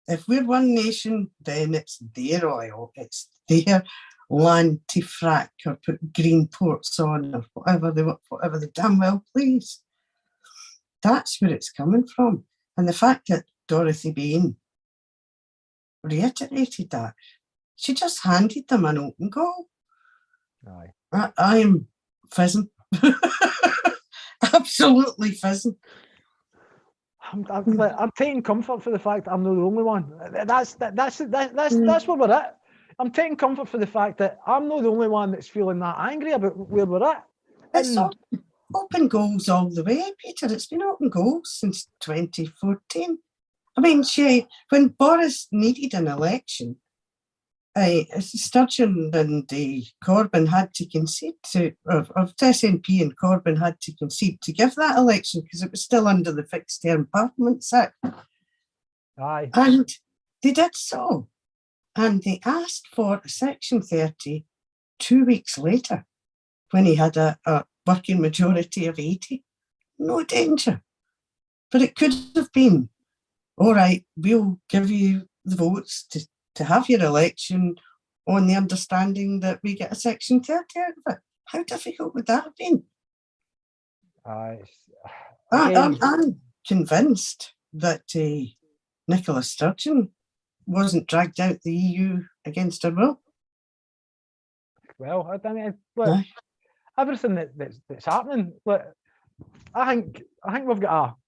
If we're one nation, then it's their oil, it's their land to frack or put green ports on, or whatever they damn well please. That's where it's coming from. And the fact that Dorothy Bain reiterated that, she just handed them an open goal. Aye. I am fizzing. Absolutely fizzing. I'm taking comfort for the fact that I'm not the only one. That's where we're at. I'm taking comfort for the fact that I'm not the only one that's feeling that angry about where we're at. It's open goals all the way, Peter. It's been open goals since 2014. I mean, when Boris needed an election, Sturgeon and Corbyn had to concede to, or SNP and Corbyn had to concede to give that election because it was still under the Fixed Term Parliaments Act. Aye. And they did so. And they asked for a Section 30 2 weeks later when he had a working majority of 80. No danger. But it could have been, all right, we'll give you the votes to have your election on the understanding that we get a Section 30 out of it. How difficult would that have been? I'm convinced that Nicola Sturgeon wasn't dragged out the EU against her will. Well, I mean, look, everything that's happening, look, I think we've got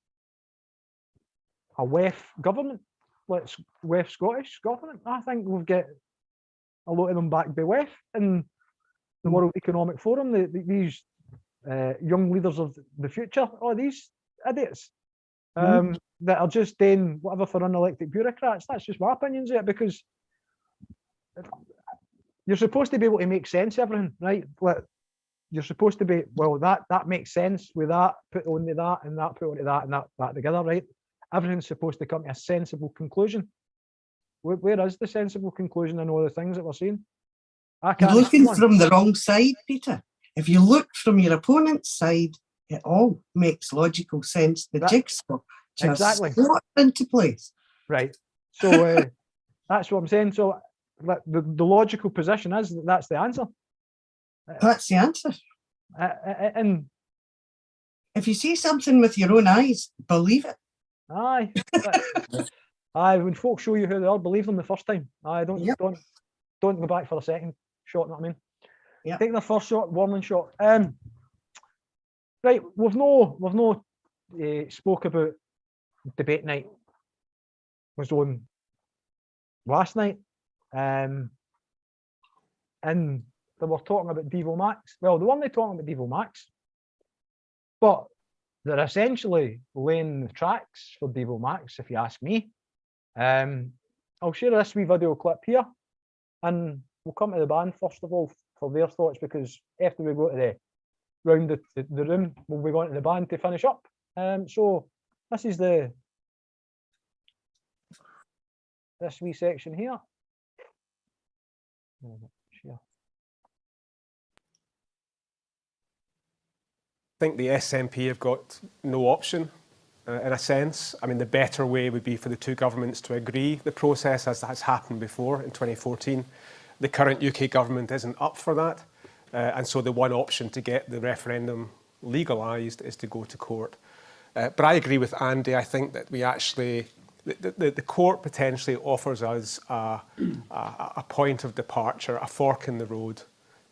a WEF government. Let's WEF Scottish government. I think we've got a lot of them backed by WEF in the World Economic Forum. These young leaders of the future, these idiots that are just doing whatever for unelected bureaucrats. That's just my opinions of it, because you're supposed to be able to make sense of everything, right? you're supposed to be, well, that makes sense with that, put onto that, and that put onto that, and that together, right? Everything's supposed to come to a sensible conclusion. Where is the sensible conclusion in all the things that we're seeing? You're looking from the wrong side, Peter. If you look from your opponent's side, it all makes logical sense. The jigsaw just slots into place. Right. So that's what I'm saying. So the logical position is that that's the answer. That's the answer. And if you see something with your own eyes, believe it. Aye. Aye, when folks show you who they are, believe them the first time. Aye, don't go back for a second shot, you know what I mean? Yeah. Take the first shot, warning shot. Right, we've no spoke about debate night was on last night. And they were talking about Devo Max. Well, they weren't talking about Devo Max, but they're essentially laying the tracks for Devo Max, if you ask me. I'll share this wee video clip here, and we'll come to the band first of all for their thoughts, because after we go to the round the room, we'll be going to the band to finish up. So this is this wee section here. Sure. I think the SNP have got no option, in a sense. I mean, the better way would be for the two governments to agree the process, as has happened before in 2014. The current UK government isn't up for that, and so the one option to get the referendum legalised is to go to court. But I agree with Andy. I think that we actually, the court potentially offers us a point of departure, a fork in the road.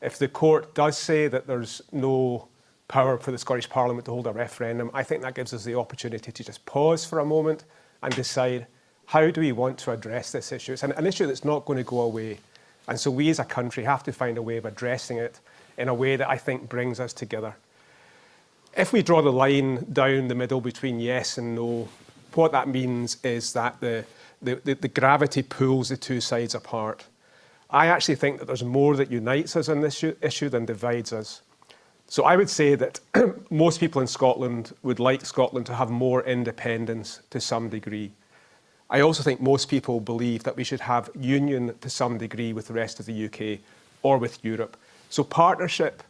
If the court does say that there's no power for the Scottish Parliament to hold a referendum, I think that gives us the opportunity to just pause for a moment and decide, how do we want to address this issue? It's an issue that's not going to go away. And so we as a country have to find a way of addressing it in a way that I think brings us together. If we draw the line down the middle between yes and no, what that means is that the gravity pulls the two sides apart. I actually think that there's more that unites us on this issue than divides us. So I would say that most people in Scotland would like Scotland to have more independence to some degree. I also think most people believe that we should have union to some degree with the rest of the UK or with Europe. So partnership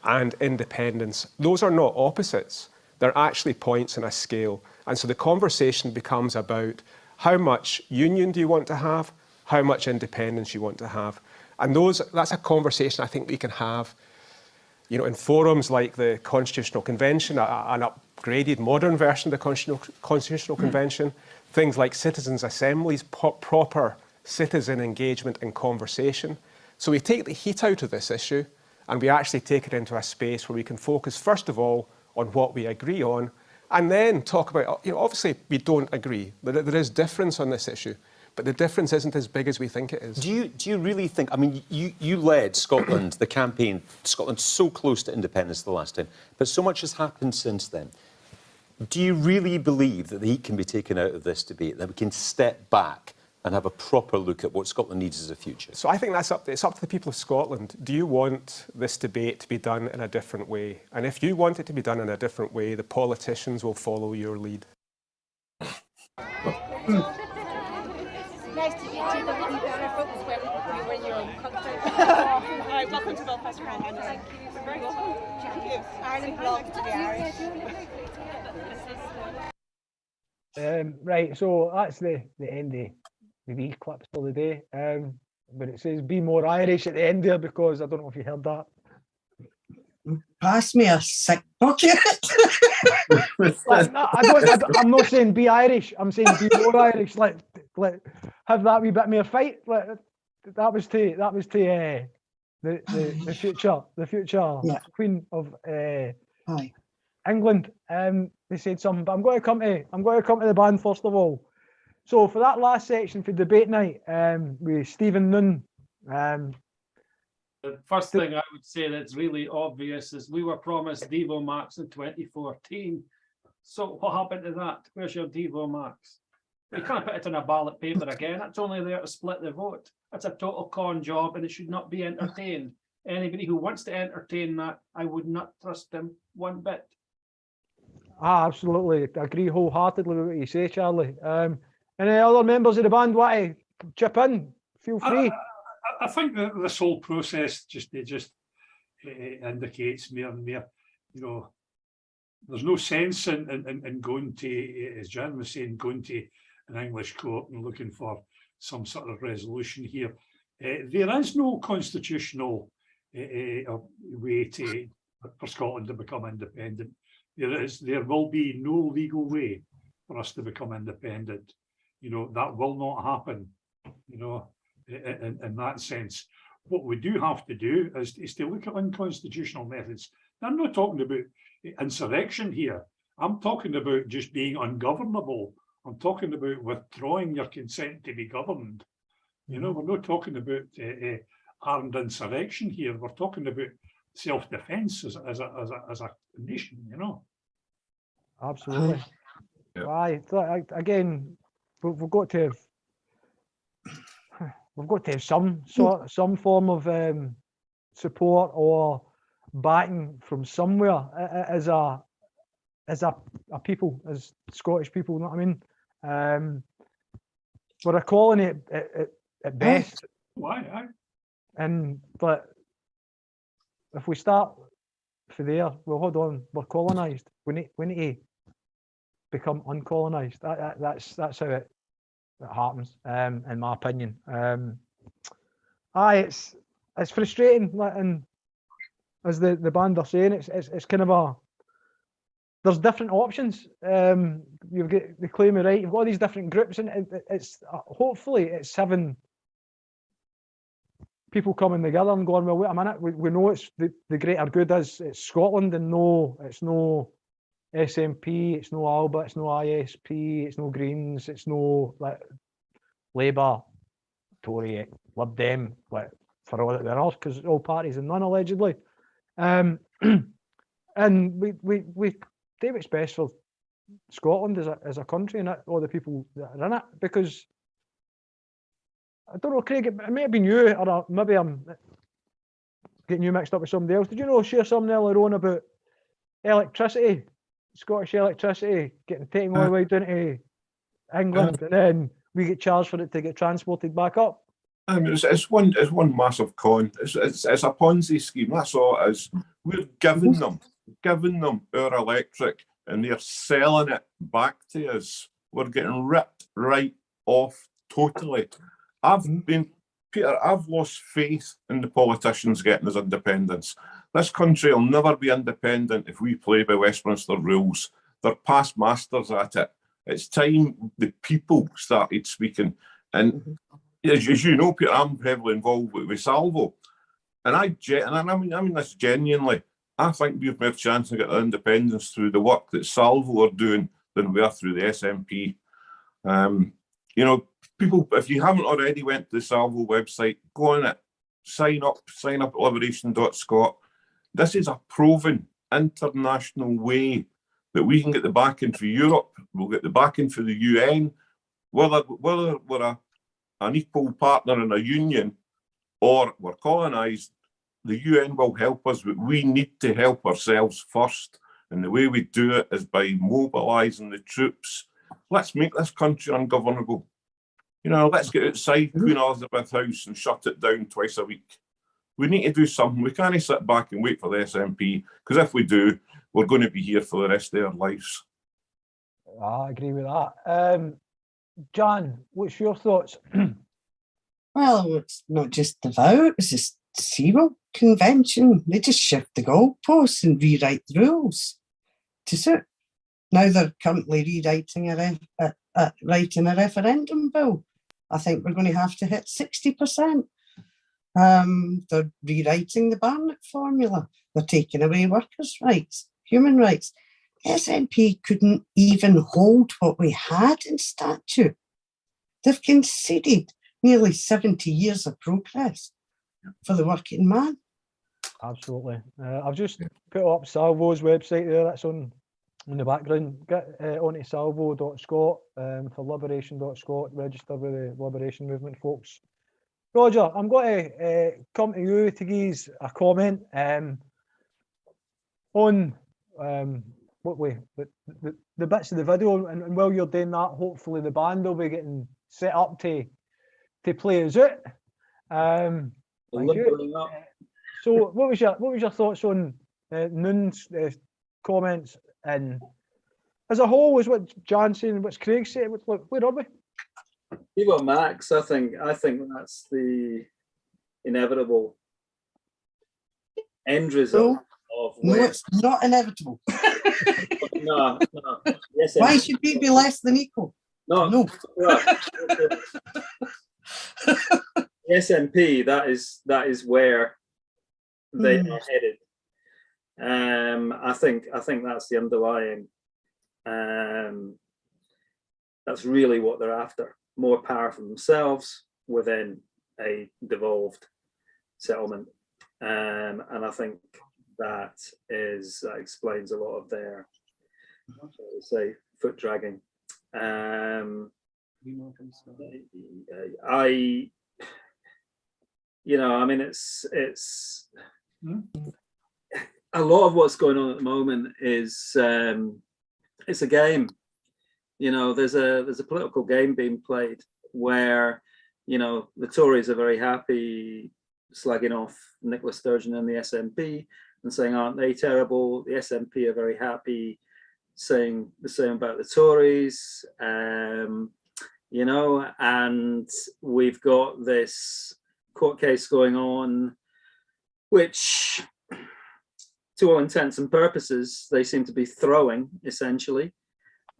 and independence, those are not opposites. They're actually points in a scale. And so the conversation becomes about how much union do you want to have, how much independence you want to have. And that's a conversation I think we can have, you know, in forums like the Constitutional Convention, an upgraded modern version of the Constitutional Convention, things like citizens' assemblies, proper citizen engagement and conversation. So we take the heat out of this issue and we actually take it into a space where we can focus, first of all, on what we agree on, and then talk about, you know, obviously we don't agree. There is difference on this issue, but the difference isn't as big as we think it is. Do you really think, I mean, you led Scotland, the campaign, Scotland so close to independence the last time, but so much has happened since then. Do you really believe that the heat can be taken out of this debate, that we can step back and have a proper look at what Scotland needs as a future? So I think it's up to the people of Scotland. Do you want this debate to be done in a different way? And if you want it to be done in a different way, the politicians will follow your lead. Nice to meet you. The wee better focus where we were in your own country. All right, welcome to Belfast Crown. Thank you. You're very welcome. Thank you. Ireland belongs to the Irish. Right, so that's the end of the wee clips for the day. But it says be more Irish at the end there, because I don't know if you heard that. Pass me a sick bucket. I'm not saying be Irish. I'm saying be more Irish. Like have that wee bit more fight. That was to the future Queen of England. They said something, but I'm going to come to the band first of all. So for that last section for debate night, with Stephen Noon. The first thing I would say that's really obvious is we were promised Devo Max in 2014. So what happened to that? Where's your Devo Max? You can't put it on a ballot paper again. It's only there to split the vote. That's a total con job and it should not be entertained. anybody who wants to entertain that, I would not trust them one bit. I absolutely agree wholeheartedly with what you say, Charlie. Any other members of the band want to chip in? Feel free. I think that this whole process just indicates more and more, you know, there's no sense in going to, as Jan was saying, going to an English court and looking for some sort of resolution here. There is no constitutional way for Scotland to become independent. There will be no legal way for us to become independent. You know, that will not happen, you know, in that sense. What we do have to do is to look at unconstitutional methods. I'm not talking about insurrection here. I'm talking about just being ungovernable. I'm talking about withdrawing your consent to be governed. You know, we're not talking about armed insurrection here. We're talking about self-defense as a nation, you know. Absolutely. Aye. Again, we've got to have some form of support or backing from somewhere as a people, as Scottish people. You know what I mean? We're a colony at best. Why? But if we start for there, well, hold on, we're colonised. We need to become uncolonised. That's how it happens, in my opinion. It's frustrating, and as the band are saying, it's kind of there's different options. You've got the claim of right. You've got all these different groups, and it's hopefully it's having people coming together and going, well, wait a minute, we know it's the greater good is it's Scotland, and it's no SNP, it's no Alba, it's no ISP, it's no Greens, it's no Labour, Tory, Lib Dem, for all that there are, because it's all parties and none allegedly. And we do what's best for Scotland as a country and all the people that are in it, because I don't know, Craig, it may have been you, or maybe I'm getting you mixed up with somebody else. Did you share something earlier on about electricity, Scottish electricity, taken all the way down to England, and then we get charged for it to get transported back up? I mean, it's one massive con. It's a Ponzi scheme. That's all it is. We're giving them our electric, and they're selling it back to us. We're getting ripped right off totally. I've lost faith in the politicians getting us independence. This country will never be independent if we play by Westminster rules. They're past masters at it. It's time the people started speaking. And as you know, Peter, I'm heavily involved with Salvo. And I mean this genuinely. I think we've more chance to get our independence through the work that Salvo are doing than we are through the SNP. You know, people, if you haven't already went to the Salvo website, go on it, sign up at liberation.scot. This is a proven international way that we can get the backing for Europe, we'll get the backing for the UN, whether we're an equal partner in a union or we're colonised, the UN will help us, but we need to help ourselves first. And the way we do it is by mobilising the troops. Let's make this country ungovernable. You know, let's get outside Queen Elizabeth House and shut it down twice a week. We need to do something. We can't sit back and wait for the SNP, because if we do, we're going to be here for the rest of our lives. I agree with that. John, what's your thoughts? Well, it's not just the vote, it's just Ceilidh Convention. They just shift the goalposts and rewrite the rules to suit. Now they're currently rewriting writing a referendum bill. I think we're going to have to hit 60%. They're rewriting the Barnett formula. They're taking away workers' rights, human rights. SNP couldn't even hold what we had in statute. They've conceded nearly 70 years of progress for the working man. Absolutely. I've just put up Salvo's website there. That's on the background. Get onto salvo.scot for liberation.scot. Register with the Liberation Movement folks. Roger, I'm going to come to you to give a comment on what way the bits of the video, and while you're doing that, hopefully the band will be getting set up to play us out. Thank you. So, what was your thoughts on Noon's comments, and as a whole, was what Jan saying, what's Craig saying? Where are we? Devo Max, I think that's the inevitable end result of No, it's not inevitable. no. Yes, why should we be less than equal? No. Right. The SNP, that is where they are headed. I think that's the underlying. That's really what they're after. More power for themselves within a devolved settlement, and I think that explains a lot of their, say, foot dragging. I mean, it's a lot of what's going on at the moment is it's a game. There's a political game being played where, the Tories are very happy slagging off Nicola Sturgeon and the SNP and saying, aren't they terrible? The SNP are very happy saying the same about the Tories, and we've got this court case going on, which to all intents and purposes, they seem to be throwing, essentially.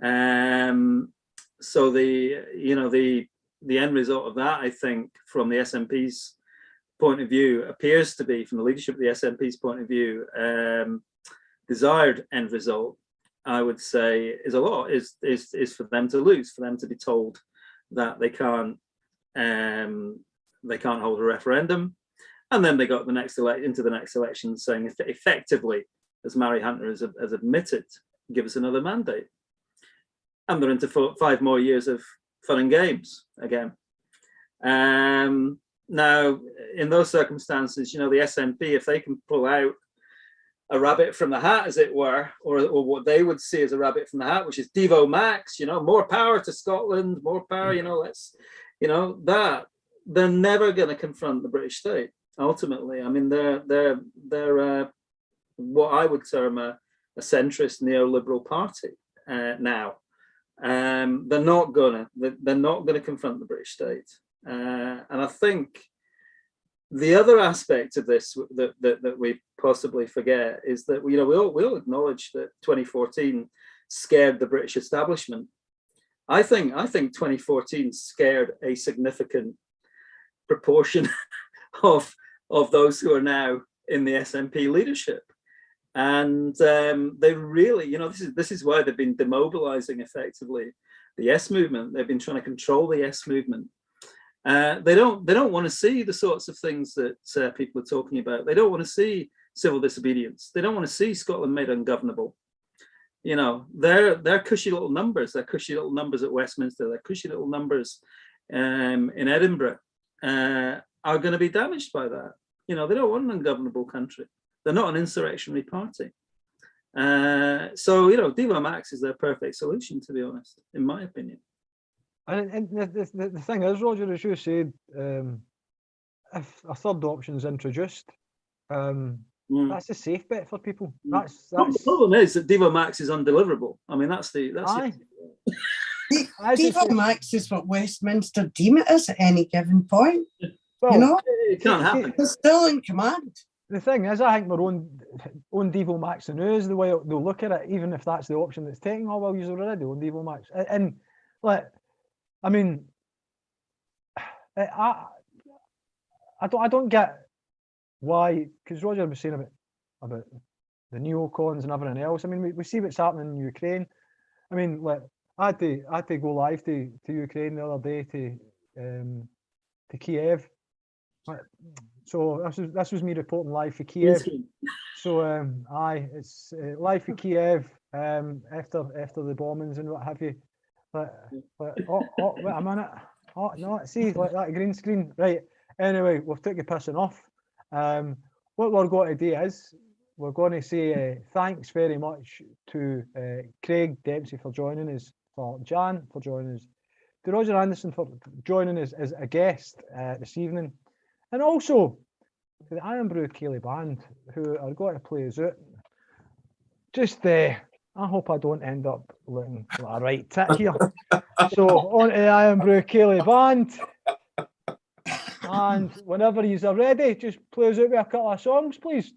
So the end result of that, I think, from the SNP's point of view, appears to be, from the leadership of the SNP's point of view, desired end result, I would say, is for them to lose, for them to be told that they can't hold a referendum, and then they got into the next election saying, effectively, as Mary Hunter has admitted, give us another mandate. And they're into 5 more years of fun and games again. Now, in those circumstances, the SNP, if they can pull out a rabbit from the hat, as it were, or what they would see as a rabbit from the hat, which is Devo Max, more power to Scotland, more power, that they're never going to confront the British state. Ultimately, I mean, they're what I would term a centrist neoliberal party now. They're not gonna confront the British state, and I think the other aspect of this that we possibly forget is that we all acknowledge that 2014 scared the British establishment. I think 2014 scared a significant proportion of those who are now in the SNP leadership. And they really, this is why they've been demobilizing effectively the Yes movement. They've been trying to control the Yes movement. They don't want to see the sorts of things that people are talking about. They don't want to see civil disobedience. They don't want to see Scotland made ungovernable. Their cushy little numbers. Their cushy little numbers at Westminster. Their cushy little numbers in Edinburgh are going to be damaged by that. They don't want an ungovernable country. They're not an insurrectionary party. So, Devo Max is their perfect solution, to be honest, in my opinion. And the thing is, Roger, as you said, if a third option is introduced, that's a safe bet for people. That's the problem is that Devo Max is undeliverable. I mean, that's Devo Max is what Westminster deem it as at any given point. Well, it can't happen. They're still in command. The thing is, I think their own Devo Max and is the way they'll look at it, even if that's the option that's taken. Oh, well, you're already on Devo Max, and I mean, I don't get why, because Roger was saying about the neocons and everything else. I mean, we see what's happening in Ukraine. I mean, I had to go live to Ukraine the other day to Kiev. So this was me reporting live for Kiev. So it's live for Kiev after the bombings and what have you. Wait a minute. Oh no, see, like that green screen, right? Anyway, we've taken pissing off. What we're going to do is we're going to say thanks very much to Craig Dempsey for joining us, for Jan for joining us, to Roger Anderson for joining us as a guest this evening, and also to the Iron Brew Ceilidh band who are going to play us out. Just I hope I don't end up looking like a right tit here. So on to the Iron Brew Ceilidh band. And whenever you're ready, just play us out with a couple of songs, please.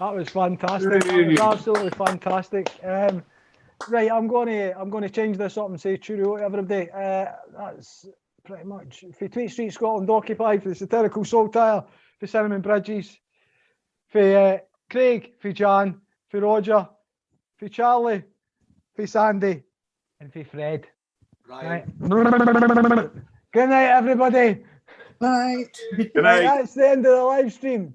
That was fantastic. That was absolutely fantastic. Right, I'm going to change this up and say cheerio to everybody. That's pretty much for Tweet Street Scotland occupied, for the Satirical Saltire, for Cinnamon Bridges, for Craig, for Jan, for Roger, for Charlie, for Sandy, and for Fred. Right. Good night, everybody. Night. Good night. That's the end of the live stream.